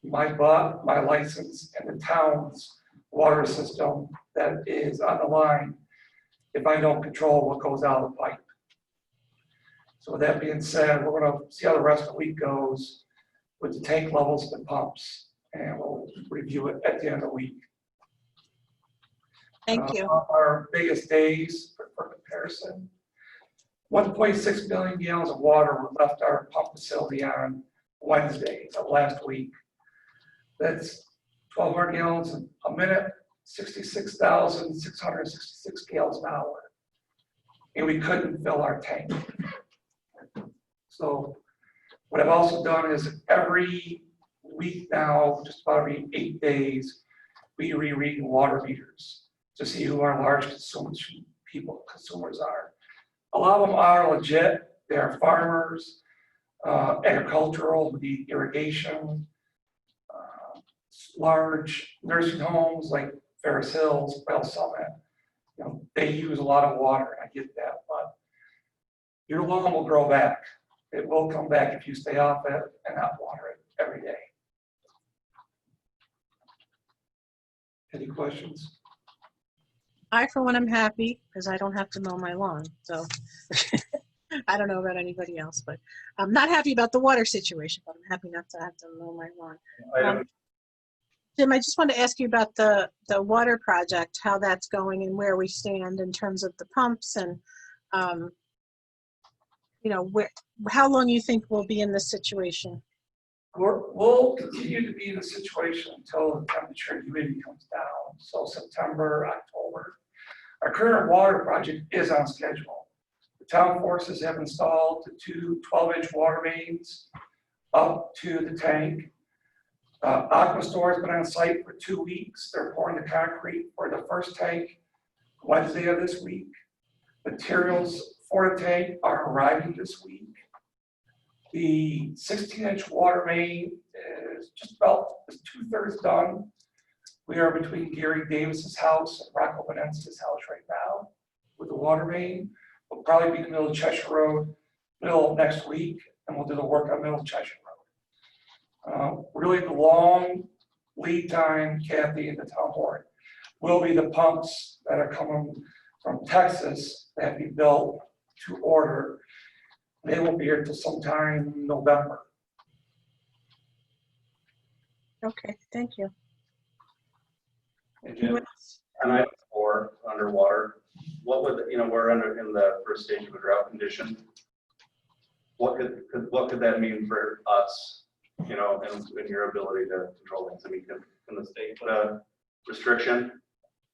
my butt, my license, and the town's water system that is on the line if I don't control what goes out of the pipe. So with that being said, we're gonna see how the rest of the week goes with the tank levels and the pumps, and we'll review it at the end of the week. Thank you. Our biggest days for comparison, 1.6 billion gallons of water were left our pump facility on Wednesday of last week. That's 1,200 gallons a minute, 66,666 gallons an hour. And we couldn't fill our tank. So what I've also done is every week now, just about every 8 days, we reread water meters to see who our large consumers are. A lot of them are legit. They are farmers, agricultural, the irrigation, large nursing homes like Ferris Hills, Bell Summit. You know, they use a lot of water. I get that, but your lawn will grow back. It will come back if you stay off it and not water it every day. Any questions? I, for one, am happy because I don't have to mow my lawn. So I don't know about anybody else, but I'm not happy about the water situation, but I'm happy not to have to mow my lawn. Jim, I just wanted to ask you about the water project, how that's going and where we stand in terms of the pumps and, you know, how long you think we'll be in this situation? We'll continue to be in the situation until the temperature and humidity comes down. So September, October. Our current water project is on schedule. The town forces have installed the 2 12-inch water mains up to the tank. Aquastor has been on site for 2 weeks. They're pouring the concrete for the first tank Wednesday of this week. Materials for the tank are arriving this week. The 16-inch water main is just about 2/3 done. We are between Gary Davis's house and Rocco Benenzi's house right now with the water main. We'll probably be in the middle of Cheshire Road middle of next week, and we'll do the work on middle of Cheshire Road. Really the long lead time, Kathy, and the town board, will be the pumps that are coming from Texas that have been built to order. They won't be here until sometime in November. Okay, thank you. And Jim, on item 4, underwater, what would, you know, we're in the first stage of a drought condition. What could that mean for us, you know, and your ability to control things? I mean, can the state put a restriction?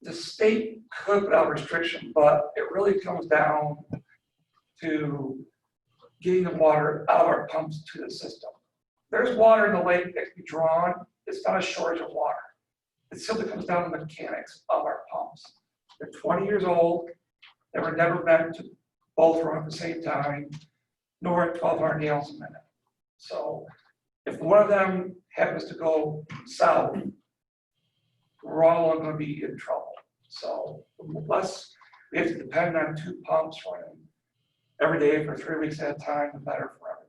The state could put out a restriction, but it really comes down to getting the water out of our pumps to the system. There's water in the lake that can be drawn. It's not a shortage of water. It simply comes down to the mechanics of our pumps. They're 20 years old. They were never meant to both run at the same time, nor at 1,200 gallons a minute. So if one of them happens to go south, we're all going to be in trouble. So unless we have to depend on 2 pumps running every day for 3 weeks at a time, the better for everyone.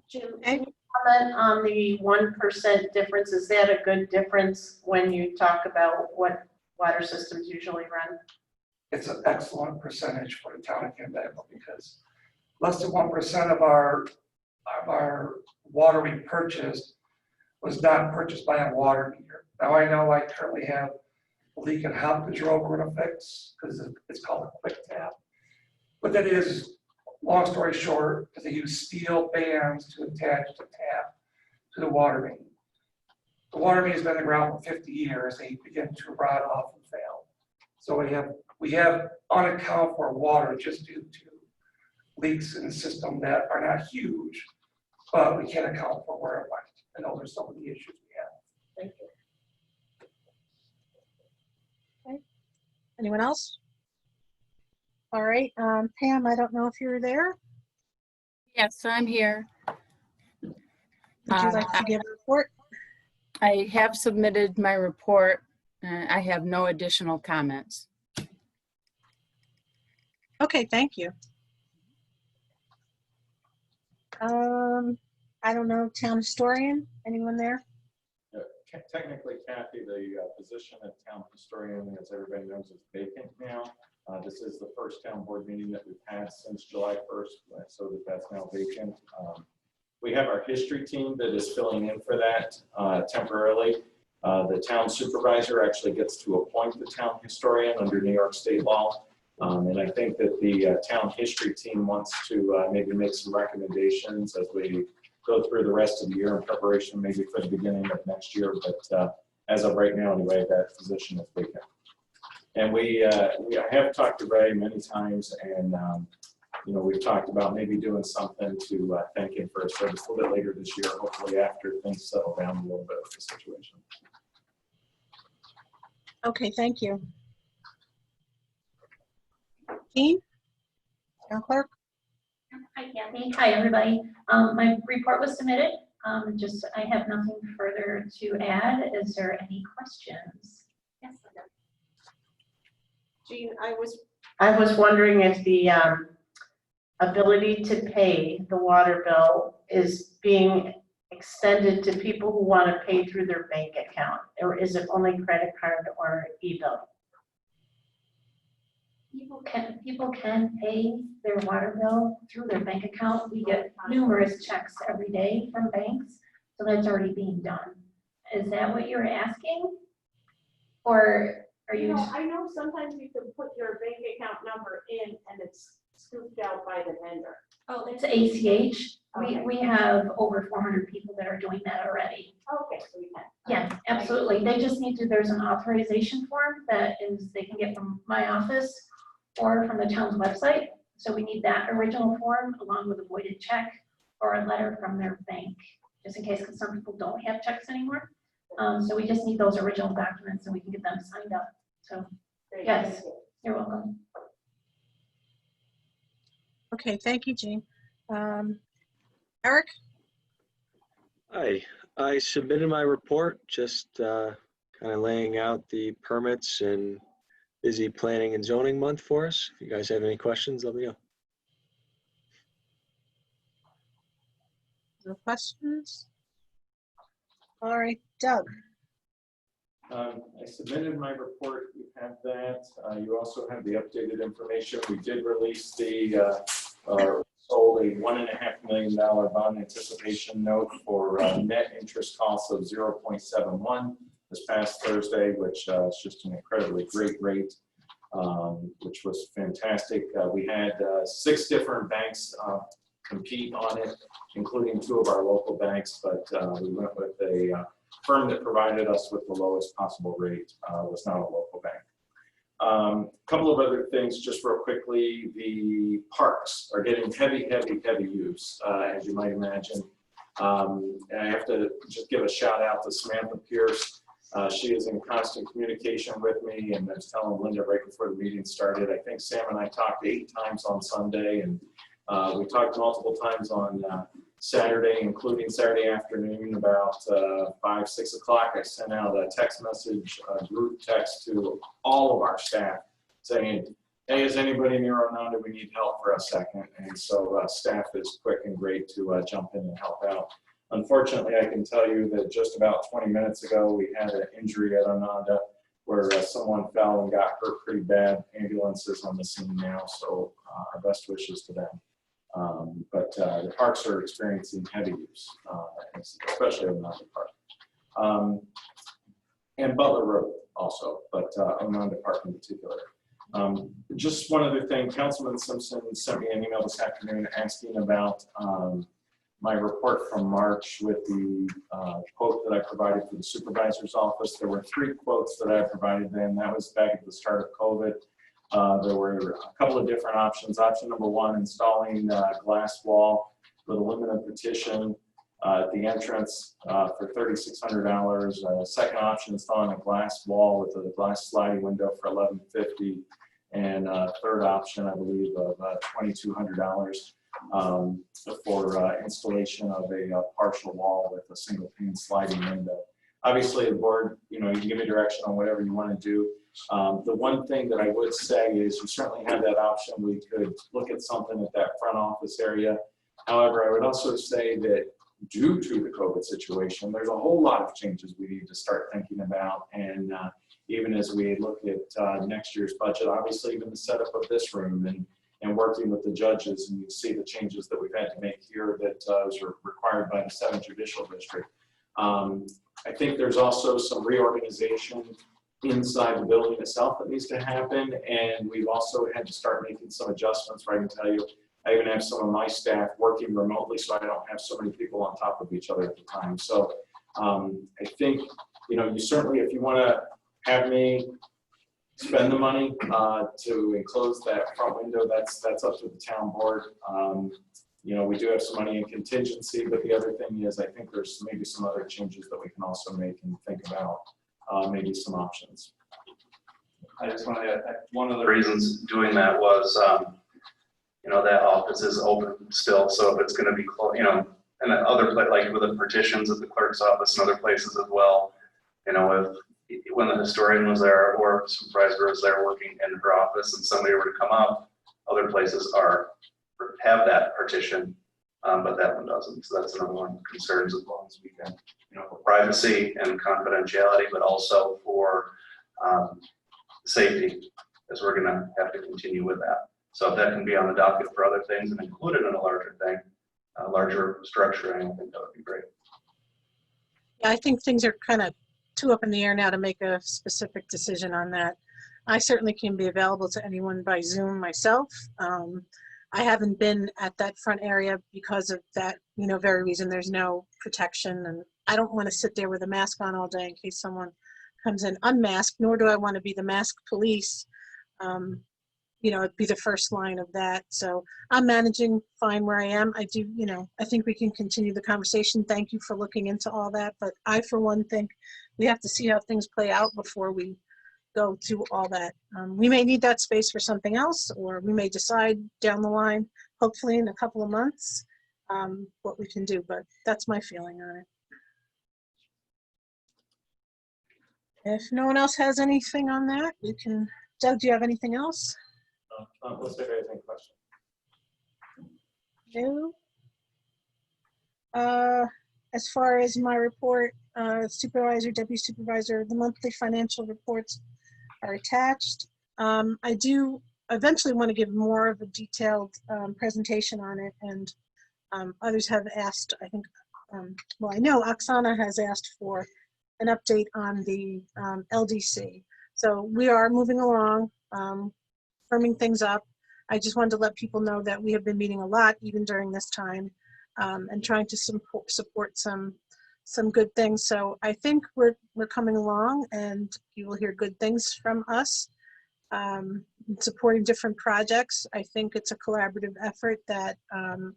Jim, any comment on the 1% difference? Is that a good difference when you talk about what water systems usually run? It's an excellent percentage for the town of Canandaigua because less than 1% of our water we purchased was not purchased by a water meter. Now I know I currently have a leak in half the drawer we're gonna fix because it's called a quick tap. But that is, long story short, because they use steel bands to attach the tap to the water main. The water main has been in the ground for 50 years. They begin to rot off and fail. So we have unaccounted for water just due to leaks in the system that are not huge, but we can't account for where it went. And those are some of the issues we have. Thank you. Okay. Anyone else? All right, Pam, I don't know if you're there. Yes, I'm here. Would you like to give a report? I have submitted my report. I have no additional comments. Okay, thank you. I don't know, town historian, anyone there? Technically, Kathy, the position of town historian, as everybody knows, is vacant now. This is the first town board meeting that we've had since July 1st, so that's now vacant. We have our history team that is filling in for that temporarily. The town supervisor actually gets to appoint the town historian under New York state law. And I think that the town history team wants to maybe make some recommendations as we go through the rest of the year in preparation, maybe for the beginning of next year. But as of right now, anyway, that position is vacant. And we have talked to Ray many times, and you know, we've talked about maybe doing something to thank him for his service a little bit later this year, hopefully after things settle down a little bit with the situation. Okay, thank you. Jean? Town clerk? Hi, Kathy. Hi, everybody. My report was submitted. I have nothing further to add. Is there any questions? Yes. Jean, I was wondering if the ability to pay the water bill is being extended to people who want to pay through their bank account, or is it only credit card or e-bill? People can pay their water bill through their bank account. We get numerous checks every day from banks, so that's already being done. Is that what you're asking? Or are you? No, I know sometimes you can put your bank account number in and it's scooped out by the vendor. Oh, that's ACH. Okay. We have over 400 people that are doing that already. Okay, so we can. Yeah, absolutely. They just need to, there's an authorization form that is, they can get from my office or from the town's website. So we need that original form along with a voided check or a letter from their bank, just in case, because some people don't have checks anymore. So we just need those original documents and we can get them signed up. So yes, you're welcome. Okay, thank you, Jean. Eric? Hi, I submitted my report, just kind of laying out the permits and busy planning and zoning month for us. If you guys have any questions, let me know. No questions? All right, Doug. I submitted my report. You have that. You also have the updated information. We did release the sold a $1.5 million bond anticipation note for net interest costs of 0.71 this past Thursday, which is just an incredibly great rate, which was fantastic. We had 6 different banks compete on it, including 2 of our local banks, but we went with a firm that provided us with the lowest possible rate. Was not a local bank. Couple of other things just real quickly. The parks are getting heavy use, as you might imagine. And I have to just give a shout out to Samantha Pierce. She is in constant communication with me, and I was telling Linda right before the meeting started, I think Sam and I talked 8 times on Sunday, and we talked multiple times on Saturday, including Saturday afternoon about 5, 6 o'clock. I sent out a text message, a group text to all of our staff saying, hey, is anybody near or not? Do we need help for a second? And so staff is quick and great to jump in and help out. Unfortunately, I can tell you that just about 20 minutes ago, we had an injury at Ananda where someone fell and got hurt pretty bad. Ambulance is on the scene now, so our best wishes to them. But the parks are experiencing heavy use, especially Ananda Park. And Butler Road also, but Ananda Park in particular. Just one other thing, Councilman Simpson sent me an email this afternoon asking about my report from March with the quote that I provided for the supervisor's office. There were 3 quotes that I provided then. That was back at the start of COVID. There were a couple of different options. Option number 1, installing a glass wall with a limited petition at the entrance for $3,600. Second option, installing a glass wall with a glass sliding window for $1,150. And third option, I believe, of $2,200 for installation of a partial wall with a single pane sliding window. Obviously, the board, you can give me direction on whatever you want to do. The one thing that I would say is you certainly have that option. We could look at something at that front office area. However, I would also say that due to the COVID situation, there's a whole lot of changes we need to start thinking about. And even as we look at next year's budget, obviously even the setup of this room and working with the judges, and you see the changes that we've had to make here that was required by the 7th Judicial District. I think there's also some reorganization inside the building itself that needs to happen, and we've also had to start making some adjustments where I can tell you, I even have some of my staff working remotely, so I don't have so many people on top of each other at the time. So I think, you certainly, if you want to have me spend the money to enclose that front window, that's up to the town board. We do have some money in contingency, but the other thing is I think there's maybe some other changes that we can also make and think about, maybe some options. I just want to add, one of the reasons doing that was, that office is open still, so if it's going to be closed, and then other like with the partitions at the clerk's office and other places as well, when the historian was there or supervisor was there working in her office and somebody were to come up, other places have that partition, but that one doesn't. So that's another one of the concerns, as long as we can, for privacy and confidentiality, but also for safety, as we're going to have to continue with that. So if that can be on the docket for other things and included in a larger thing, larger structuring, I think that would be great. Yeah, I think things are kind of too up in the air now to make a specific decision on that. I certainly can be available to anyone by Zoom myself. I haven't been at that front area because of that, very reason. There's no protection, and I don't want to sit there with a mask on all day in case someone comes in unmasked, nor do I want to be the mask police. It'd be the first line of that. So I'm managing fine where I am. I do, I think we can continue the conversation. Thank you for looking into all that. But I, for one, think we have to see how things play out before we go to all that. We may need that space for something else, or we may decide down the line, hopefully in a couple of months, what we can do. But that's my feeling on it. If no one else has anything on that, we can. Doug, do you have anything else? Unless there is any question. No. As far as my report, supervisor, deputy supervisor, the monthly financial reports are attached. I do eventually want to give more of a detailed presentation on it, and others have asked, I think, I know Oksana has asked for an update on the LDC. So we are moving along, firming things up. I just wanted to let people know that we have been meeting a lot even during this time, and trying to support some good things. So I think we're coming along, and you will hear good things from us. Supporting different projects. I think it's a collaborative effort that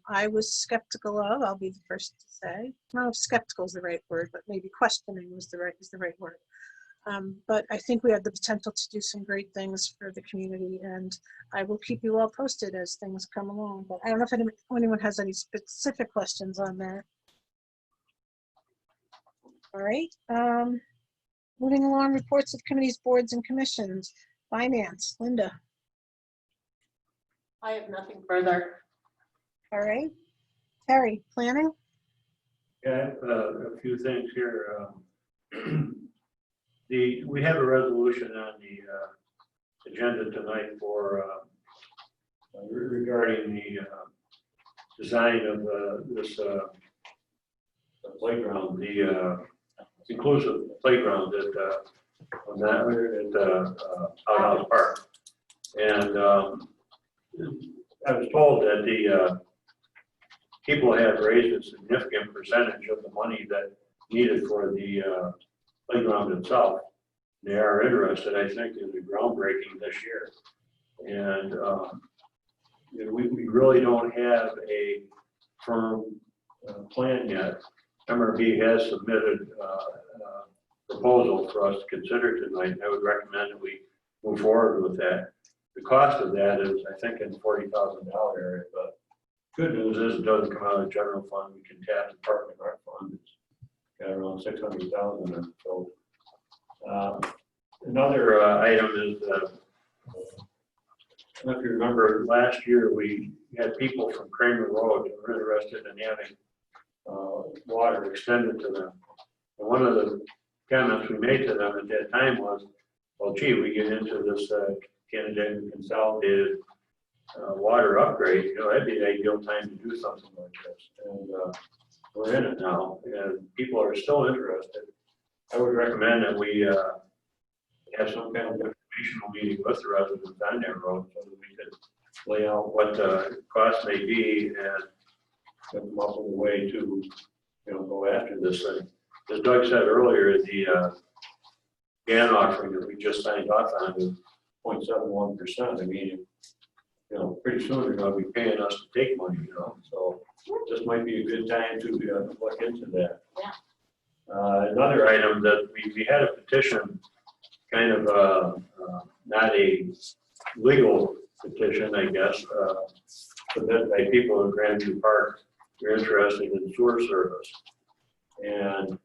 I was skeptical of. I'll be the first to say. I don't know if skeptical is the right word, but maybe questioning is the right word. But I think we have the potential to do some great things for the community, and I will keep you all posted as things come along. But I don't know if anyone has any specific questions on that. All right. Moving along, reports of committees, boards, and commissions. Finance, Linda. I have nothing further. All right. Terry, planning? Yeah, I have, a few things here. We have a resolution on the agenda tonight for regarding the design of this playground, the inclusive playground at on that at Outhouse Park. And I was told that the people have raised a significant percentage of the money that needed for the playground itself. They are interested, I think, in the groundbreaking this year. And you know, we really don't have a firm plan yet. MRB has submitted a proposal for us to consider tonight. I would recommend that we move forward with that. The cost of that is, I think, in the $40,000 area, but good news is it doesn't come out of the general fund. We can tap the Department of Art Fund. It's got around 600,000 in it. So another item is, I don't know if you remember, last year we had people from Kramer Road who were interested in having water extended to them. And one of the comments we made to them at that time was, well, gee, we get into this Canandaigua consolidated water upgrade, you know, that'd be the ideal time to do something like this. And we're in it now, and people are still interested. I would recommend that we have some kind of informational meeting with the residents on that road so that we could lay out what the cost may be and come up with a way to, you know, go after this thing. As Doug said earlier, the GAN offering that we just signed off on is 0.71%. I mean, you know, pretty soon they're going to be paying us to take money, you know, so this might be a good time to look into that. Yeah. Another item that we had a petition, kind of not a legal petition, I guess, submitted by people in Grandview Park who are interested in sewer service. And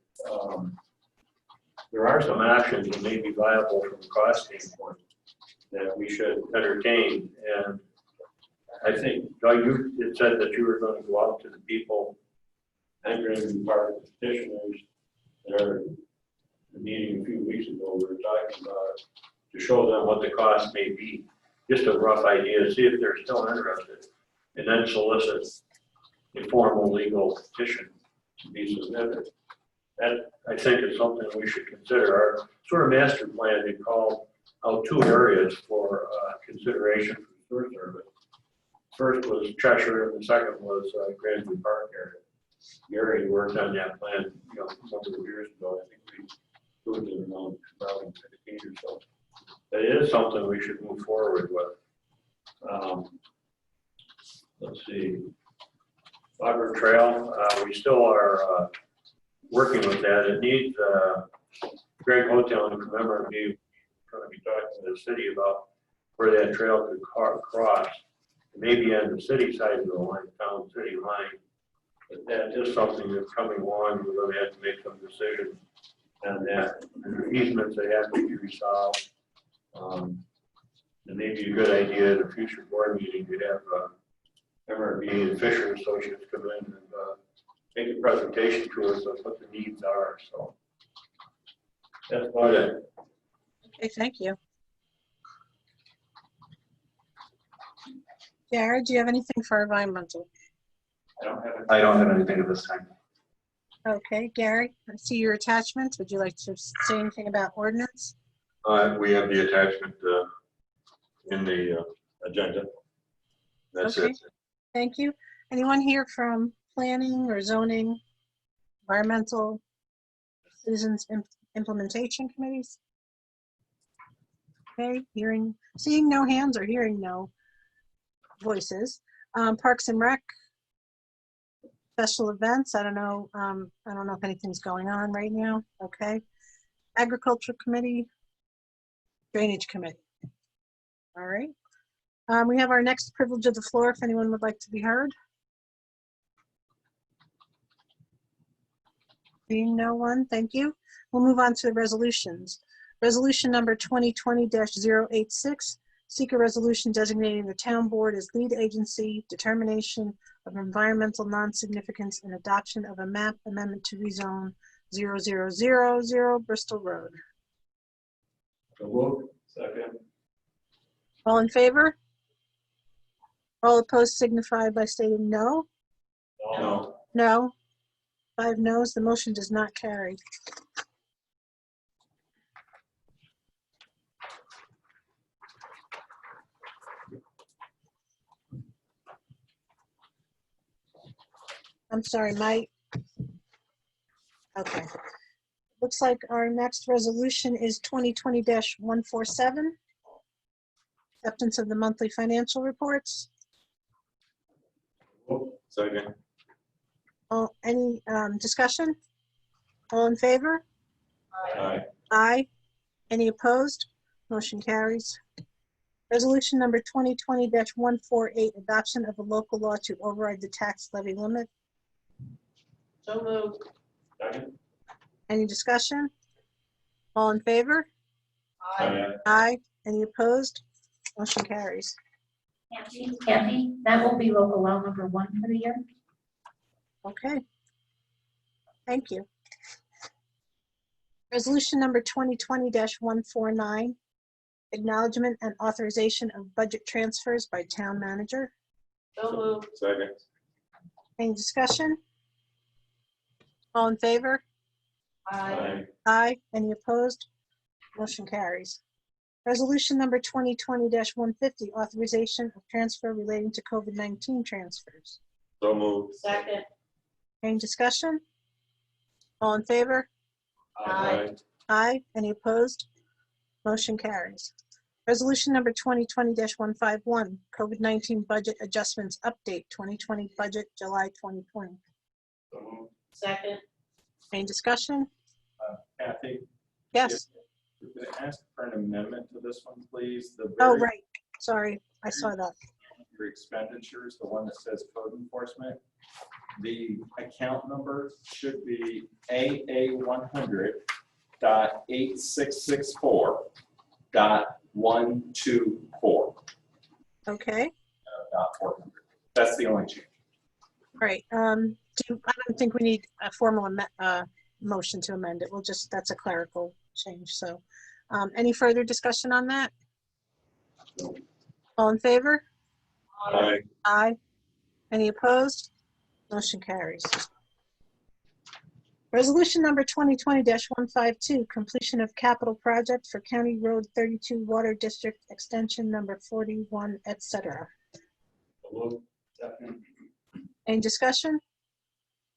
there are some options that may be viable from a cost standpoint that we should entertain. And I think, Doug, you had said that you were going to go out to the people and Grandview Park petitioners that are the meeting a few weeks ago, we were talking about to show them what the cost may be, just a rough idea, see if they're still interested, and then solicit a formal legal petition to be submitted. That, I think, is something we should consider. Our sort of master plan, they called out 2 areas for consideration for sewer service. First was Cheshire, and the second was Grandview Park area. Gary worked on that plan, you know, a number of years ago. I think we moved it around 2016 or so. But it is something we should move forward with. Let's see. Auburn Trail, we still are working with that. It needs Greg Hotel and MRB going to be talking to the city about where that trail could cross. Maybe on the city side of the line, town city line. But that is something that's coming along. We're going to have to make some decisions on that. And easements, they have to be resolved. It may be a good idea at a future board meeting to have MRB and Fisher Associates come in and make a presentation to us of what the needs are. So that's about it. Okay, thank you. Jared, do you have anything for environmental? I don't have anything at this time. Okay, Gary, I see your attachments. Would you like to say anything about ordinance? We have the attachment in the agenda. That's Okay. it. Thank you. Anyone here from planning or zoning, environmental, citizens implementation committees? Okay, seeing no hands or hearing no voices. Parks and Rec, special events. I don't know if anything's going on right now. Okay. Agriculture Committee, Drainage Committee. All right. We have our next privilege of the floor if anyone would like to be heard. Seeing no one, thank you. We'll move on to the resolutions. Resolution number 2020-086, seek a resolution designating the town board as lead agency, determination of environmental non-significance, and adoption of a map amendment to rezone 0000 Bristol Road. So moved. Second. All in favor? All opposed signify by stating no. No. No. 5 noes, the motion does not carry. I'm sorry, Mike. Okay. Looks like our next resolution is 2020-147. Acceptance of the monthly financial reports. Second. Any discussion? All in favor? Aye. Aye. Any opposed? Motion carries. Resolution number 2020-148, adoption of a local law to override the tax levy limit. So moved. Second. Any discussion? All in favor? Aye. Aye. Any opposed? Motion carries. Kathy, that will be local law number 1 for the year. Okay. Thank you. Resolution number 2020-149, acknowledgement and authorization of budget transfers by town manager. So moved. Second. Any discussion? All in favor? Aye. Aye. Any opposed? Motion carries. Resolution number 2020-150, authorization of transfer relating to COVID-19 transfers. So moved. Second. Any discussion? All in favor? Aye. Aye. Any opposed? Motion carries. Resolution number 2020-151, COVID-19 budget adjustments update, 2020 budget, July 2020. So moved. Second. Any discussion? Kathy? Yes. Could I ask for an amendment to this one, please? The Oh, very right. Sorry, I saw that. your expenditures, the one that says code enforcement, the account number should be AA100.8664.124. Okay. .400. That's the only change. Right. I don't think we need a formal motion to amend it. We'll just, that's a clerical change. So any further discussion on that? All in favor? Aye. Aye. Any opposed? Motion carries. Resolution number 2020-152, completion of capital project for County Road 32 Water District Extension number 41, etc. So moved. Second. Any discussion?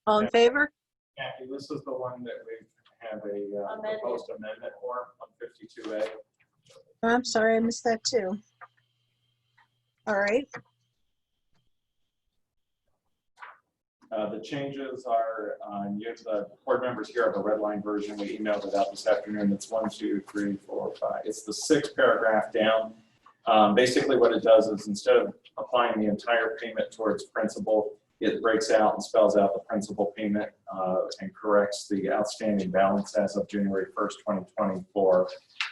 All in favor? Kathy, this is the one that we have a proposed amendment for on 52A. I'm sorry, I missed that too. All right. The changes are, you have the board members here have a red line version. We emailed it out this afternoon. It's 1, 2, 3, 4, 5. It's the 6th paragraph down. Basically what it does is instead of applying the entire payment towards principal, it breaks out and spells out the principal payment and corrects the outstanding balance as of January 1st, 2020 for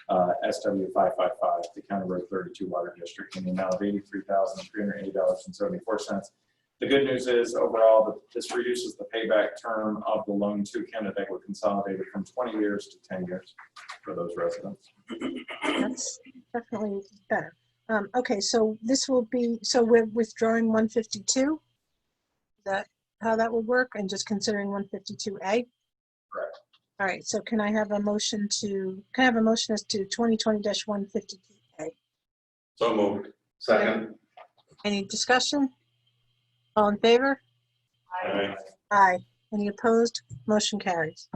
SW 555, the County Road 32 Water District, in the amount of $83,380.74. The good news is overall, this reduces the payback term of the loan to Canandaigua Consolidated from 20 years to 10 years for those residents. That's definitely better. Okay, so this will be, so we're withdrawing 152? Is that how that would work? And just considering 152A? Correct. All right, so can I have a motion as to 2020-152A? So moved. Second. Any discussion? All in favor? Aye. Aye. Any opposed? Motion carries.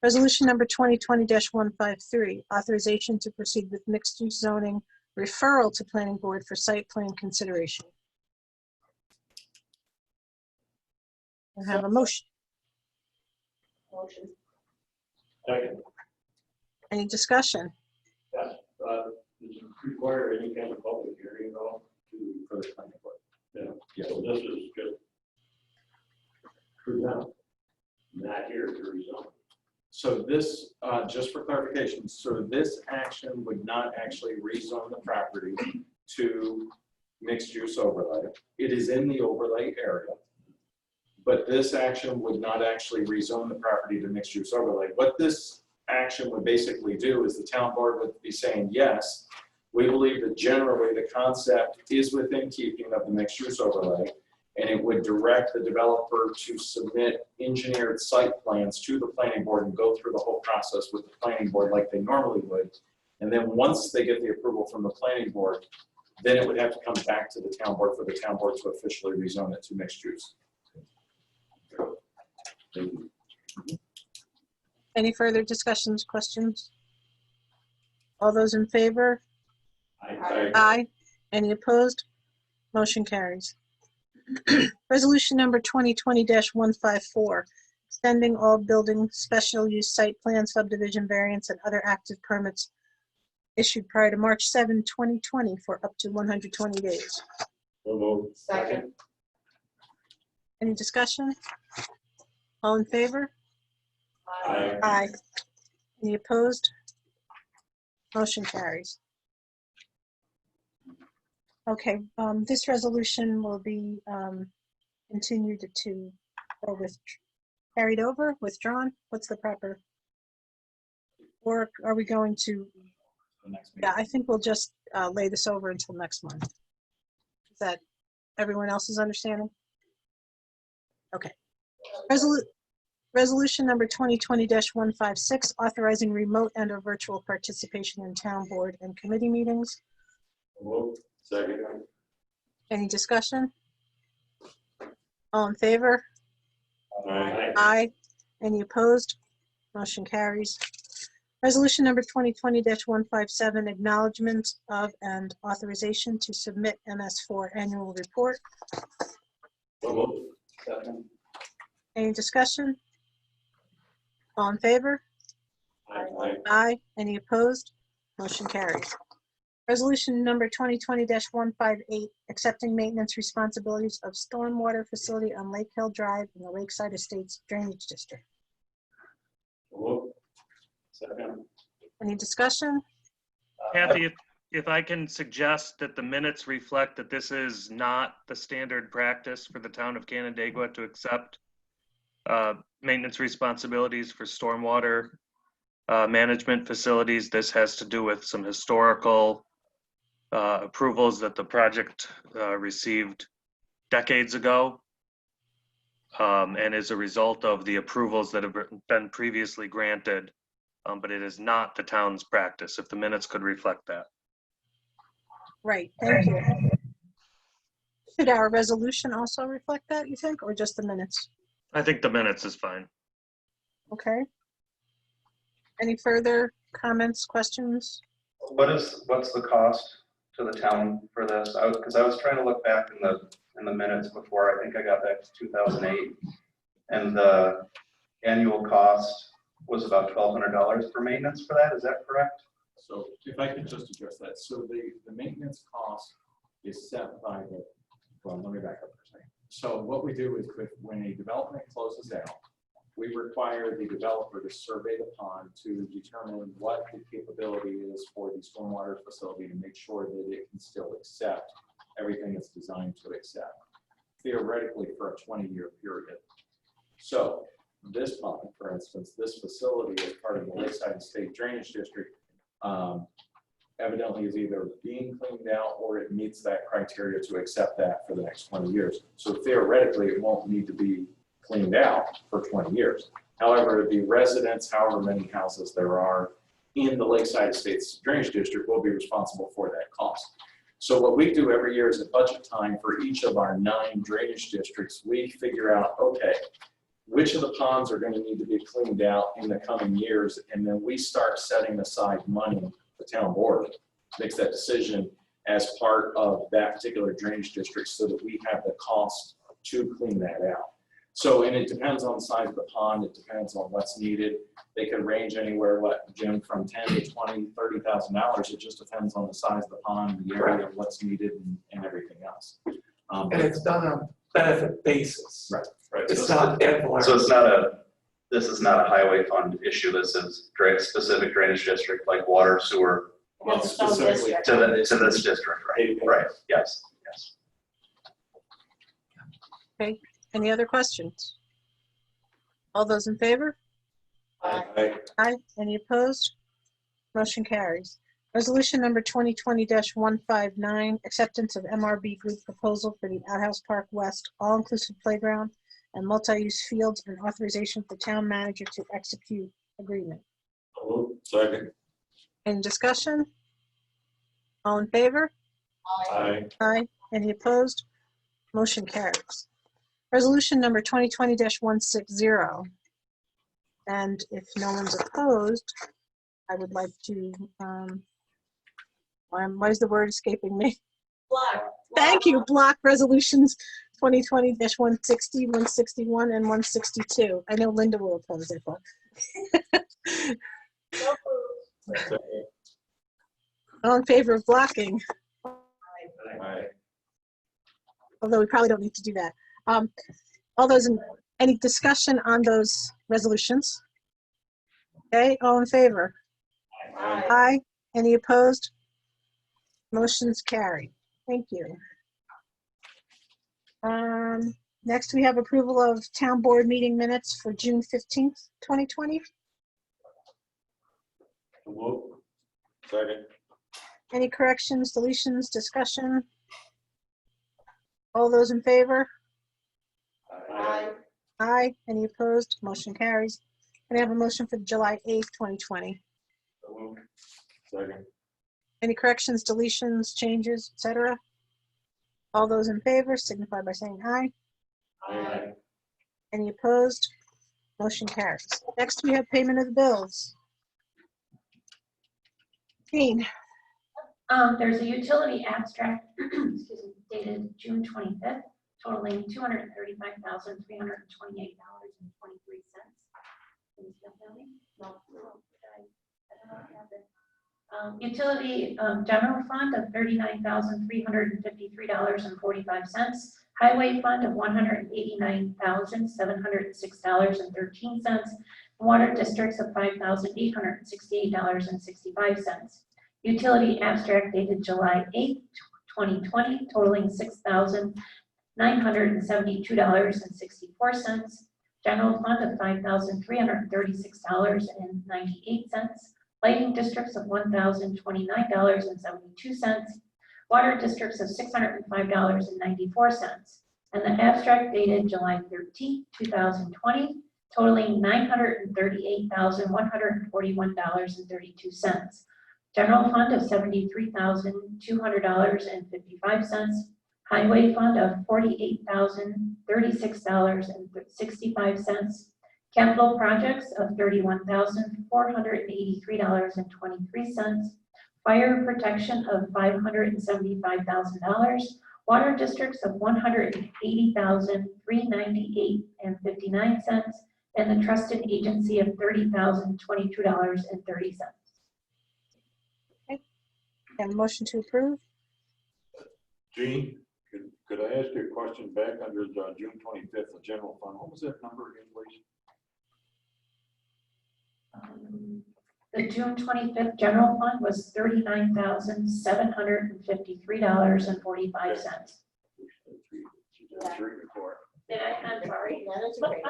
Resolution number 2020-153, authorization to proceed with mixed-use zoning referral to planning board for site plan consideration. I have a motion. Motion. Second. Any discussion? Yes. Does it require any kind of public hearing at all For the planning board. Yeah. So this is just true now. Not here to rezone. So this, just for clarification, so this action would not actually rezone the property to mixed use overlay. It is in the overlay area, but this action would not actually rezone the property to mixed use overlay. What this action would basically do is the town board would be saying, yes, we believe that generally the concept is within keeping of the mixed use overlay, and it would direct the developer to submit engineered site plans to the planning board and go through the whole process with the planning board like they normally would. And then once they get the approval from the planning board, then it would have to come back to the town board for the town board to officially rezone it to mixed use. Thank you. Any further discussions, questions? All those in favor? Aye. Aye. Any opposed? Motion carries. Resolution number 2020-154, extending all building special use site plan subdivision variance and other active permits issued prior to March 7, 2020 for up to 120 days. Second. Any discussion? All in favor? Aye. Aye. Any opposed? Motion carries. Okay, this resolution will be continued to, or carried over, withdrawn? What's the proper? Or are we going to? Yeah, I think we'll just lay this over until next month. Is that everyone else's understanding? Okay. Resolution number 2020-156, authorizing remote and or virtual participation in town board and committee meetings. Second. Any discussion? All in favor? Aye. Aye. Any opposed? Motion carries. Resolution number 2020-157, acknowledgement of and authorization to submit MS4 annual report. Second. Any discussion? All in favor? Aye. Aye. Any opposed? Motion carries. Resolution number 2020-158, accepting maintenance responsibilities of stormwater facility on Lake Hill Drive in the Lakeside Estates Drainage District. Second. Any discussion? Kathy, if I can suggest that the minutes reflect that this is not the standard practice for the town of Canandaigua to accept maintenance responsibilities for stormwater management facilities. This has to do with some historical approvals that the project received decades ago, and is a result of the approvals that have been previously granted, but it is not the town's practice, if the minutes could reflect that. Right, thank you. Should our resolution also reflect that, you think, or just the minutes? I think the minutes is fine. Okay. Any further comments, questions? What's the cost to the town for this? Because I was trying to look back in the minutes before. I think I got back to 2008, and the annual cost was about $1,200 for maintenance for that. Is that correct? So if I could just address that. So the maintenance cost is set by the, well, let me back up for a second. So what we do is when a development closes out, we require the developer to survey the pond to determine what the capability is for the stormwater facility to make sure that it can still accept everything it's designed to accept, theoretically for a 20-year period. So this pond, for instance, this facility is part of the Lakeside Estate Drainage District, evidently is either being cleaned out or it meets that criteria to accept that for the next 20 years. So theoretically, it won't need to be cleaned out for 20 years. However, the residents, however many houses there are in the Lakeside Estates Drainage District, will be responsible for that cost. So what we do every year is at budget time for each of our 9 drainage districts, we figure out, okay, which of the ponds are going to need to be cleaned out in the coming years, and then we start setting aside money. The town board makes that decision as part of that particular drainage district so that we have the cost to clean that out. So, and it depends on the size of the pond, it depends on what's needed. They can range anywhere, what, Jim, from $10,000 to $20,000, $30,000. It just depends on the size of the pond, the area, what's needed, and everything else. And it's done on benefit basis. Right. Right. It's not ad valorem. So this is not a highway fund issue. This is specific drainage district like water, sewer, Well, It's its own specifically district. to this district, right? Right, yes, yes. Okay, any other questions? All those in favor? Aye. Aye. Any opposed? Motion carries. Resolution number 2020-159, acceptance of MRB Group proposal for the Outhouse Park West all-inclusive playground and multi-use fields, and authorization for the town manager to execute agreement. Second. Any discussion? All in favor? Aye. Aye. Any opposed? Motion carries. Resolution number 2020-160. And if no one's opposed, I would like to, why is the word escaping me? Block. Thank you. Block resolutions 2020-160, 161, and 162. I know Linda will oppose it, but. All in favor of blocking? Aye. Although we probably don't need to do that. All those in, any discussion on those resolutions? Okay, all in favor? Aye. Aye. Any opposed? Motion's carried. Thank you. Next, we have approval of town board meeting minutes for June 15th, 2020. Second. Any corrections, deletions, discussion? All those in favor? Aye. Aye. Any opposed? Motion carries. Can I have a motion for July 8th, 2020? Second. Any corrections, deletions, changes, etc.? All those in favor signify by saying aye. Aye. Any opposed? Motion carries. Next, we have payment of the bills. Dean, There's a utility abstract, excuse me, dated June 25th, totaling $235,328.23. Utility general fund of $39,353.45. Highway fund of $189,706.13. Water districts of $5,868.65. Utility abstract dated July 8th, 2020, totaling $6,972.64. General fund of $5,336.98. Lighting districts of $1,029.72. Water districts of $605.94. And the abstract dated July 13th, 2020, totaling $938,141.32. General fund of $73,200.55. Highway fund of $48,036.65. Capital projects of $31,483.23. Fire protection of $575,000. Water districts of $180,398.59. And the trusted agency of $30,022.30. have a motion to approve? Gene, could I ask you a question back under the June 25th, the general fund? What was that number again, please? The June 25th general fund was $39,753.45. Did I? I'm sorry. That is great.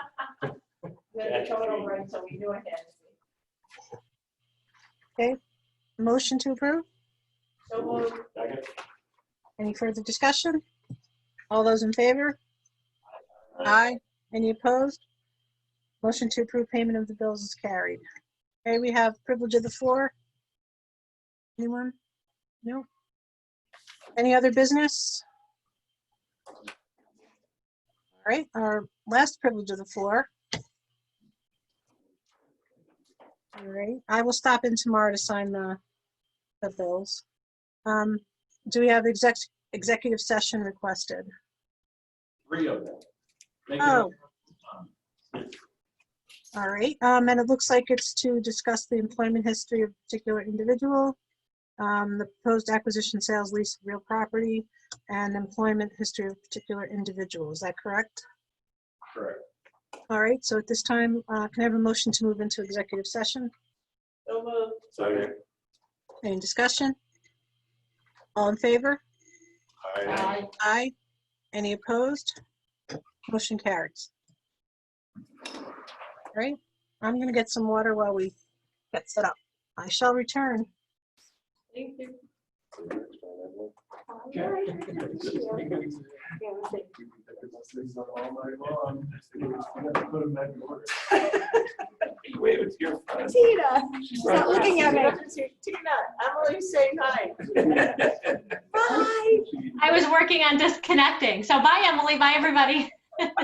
We had the total right, so we knew it had to be. Okay, motion to approve? So moved. Any further discussion? All those in favor? Aye. Any opposed? Motion to approve payment of the bills is carried. Okay, we have privilege of the floor. Anyone? No? Any other business? All right, our last privilege of the floor. All right, I will stop in tomorrow to sign the bills. Do we have executive session requested? 3 of them. Oh. All right, and it looks like it's to discuss the employment history of a particular individual, the proposed acquisition, sales, lease of real property, and employment history of a particular individual. Is that correct? Correct. All right, so at this time, can I have a motion to move into executive session? So moved. Second. Any discussion? All in favor? Aye. Aye. Any opposed? Motion carries. All right, I'm gonna get some water while we get set up. I shall return. Thank you. Tina, stop looking at me. Tina, Emily's saying hi. Bye. I was working on disconnecting. So bye, Emily. Bye, everybody. That's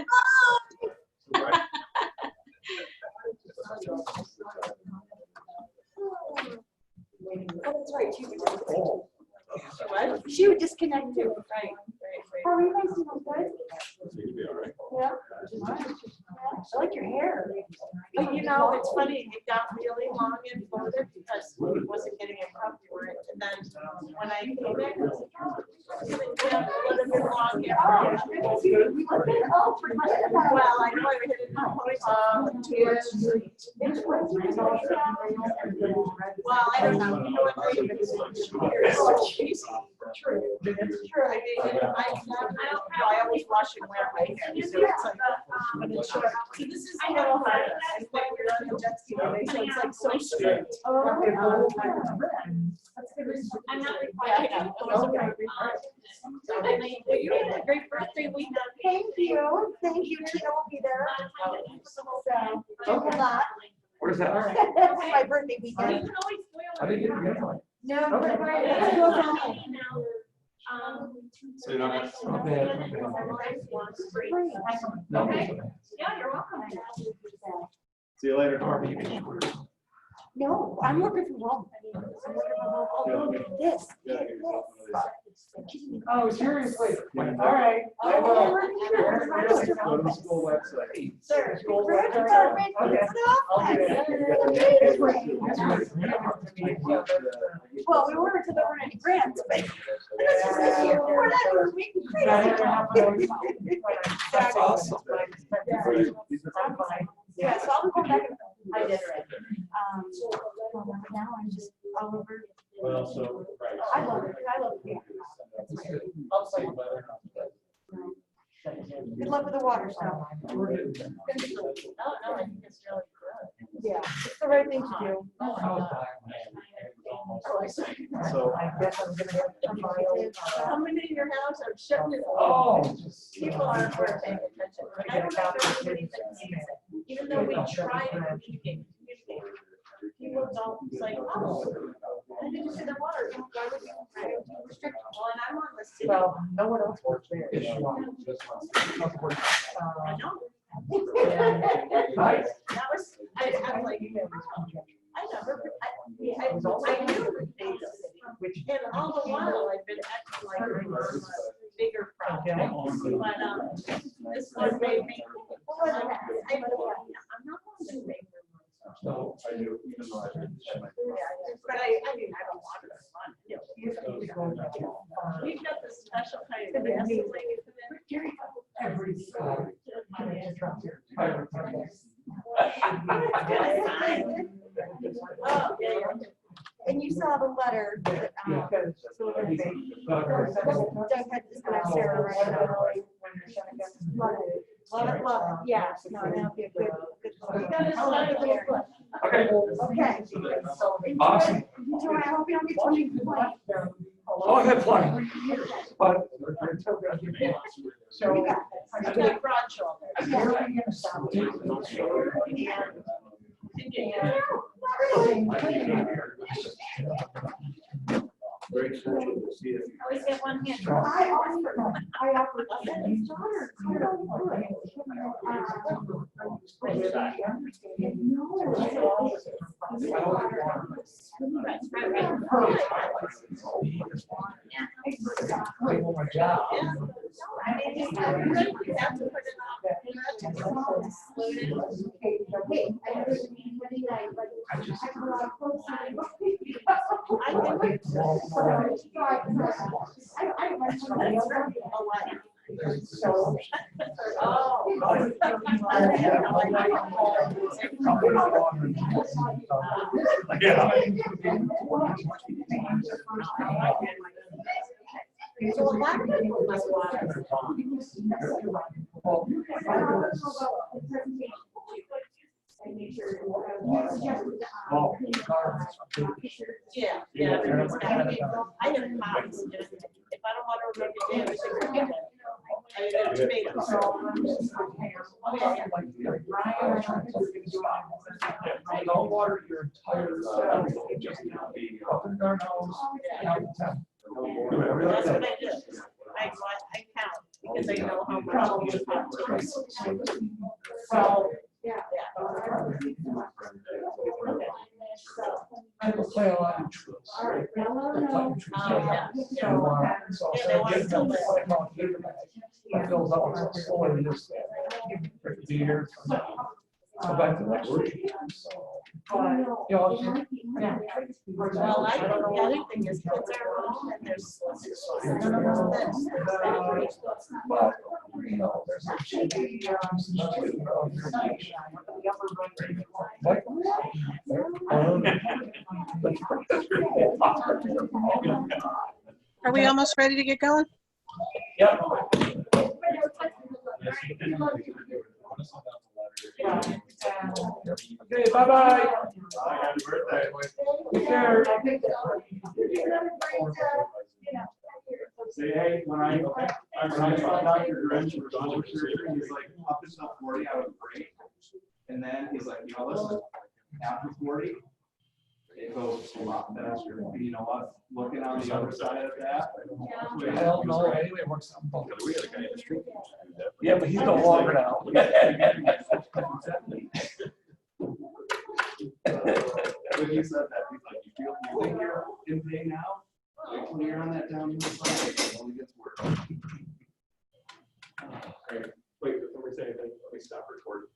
right. What? She would disconnect too. Right. How are you guys doing? Good? Yeah. I like your hair. But you know, it's funny, it got really long and folded because we wasn't getting it cut for it. And then when I came in, I was like, oh, it's gonna get a little bit long hair. Well, I know I hit it in the well, I don't know. You know what? It's true. It's true. I mean, I don't know. I always wash and wear my hair. So it's like, when it's short. So this is a little hard. It's like we're on the jet ski today, so it's like so straight. I'm not required. Well, you had a great birthday weekend. Thank you. Thank you. Tina will be there. So, a lot. What is that? That's my birthday weekend. I didn't get it. No, So you don't have to. Okay. Yeah, you're welcome. See you later. No, I'm working from home. Oh, look at this. Oh, seriously? All right. I will. Go to the school website. Sir, School Brad, website. well, we weren't until there weren't any grants, but this is this year. We're not making crazy. That's awesome. Yeah, so I'll go back and I did already. Now I'm just all over. Well, so, right. I love it. I love it. I'll say better. Good luck with the water stuff. We're good. No, I think it's really good. Yeah, it's the right thing to do. So. I guess I'm gonna have to tomorrow. Coming in your house, I'm shutting it Oh. off. People aren't worth paying attention. And I don't know if everybody thinks, even though we try to communicate, people don't, it's like, oh, I didn't see the water. Why would you restrict? Well, and I'm on the city. Well, no one else works there. I know. Nice. That was, I'm like, I never, I knew and all the while I've been acting like I'm on a bigger project, but, this one made me, I'm not going to make No, I do, even though I didn't. but I mean, I don't want it fun. We've got this special kind of mess. Oh, yeah. And you saw the letter that, Doug had described Sarah right now. Love it, yeah. No, that'll be a good. You got this letter there. Okay. Okay. Awesome. So I hope you don't get too many complaints. Oh, I had plenty. But. So we got this. I got broad Great to see it. Always get one hand. I offered. My job. So. So a lot of people must water. Yeah, yeah. I have pots. If I don't water them every day, I should forget it. I got tomatoes. Oh, yeah. Don't water your entire cell, just up in our nose, out in town. That's what I do. I count because I know how much you have to. So, yeah. People play a lot of trees. They fills up with soil, just for deer. Go back to the next week. Well, I don't know, the other thing is kids are home and there's. But, you know, there's a chili, what? Are we almost ready to get going? Yep. Okay, bye-bye. Happy birthday. Take care. Say, hey, when I found out your Grinch was on surgery, he's like, up until 40, I was great. And then he's like, you know, listen, after 40, it goes a lot faster. And you know what? Looking on the other side of that. I don't know. Anyway, it works on both. We had a guy in the street. Yeah, but he's no longer now. When you said that, he's like, you think you're in pain now? Wait till you're on that downhill slide, it only gets worse. Wait, before we say anything, let me stop recording.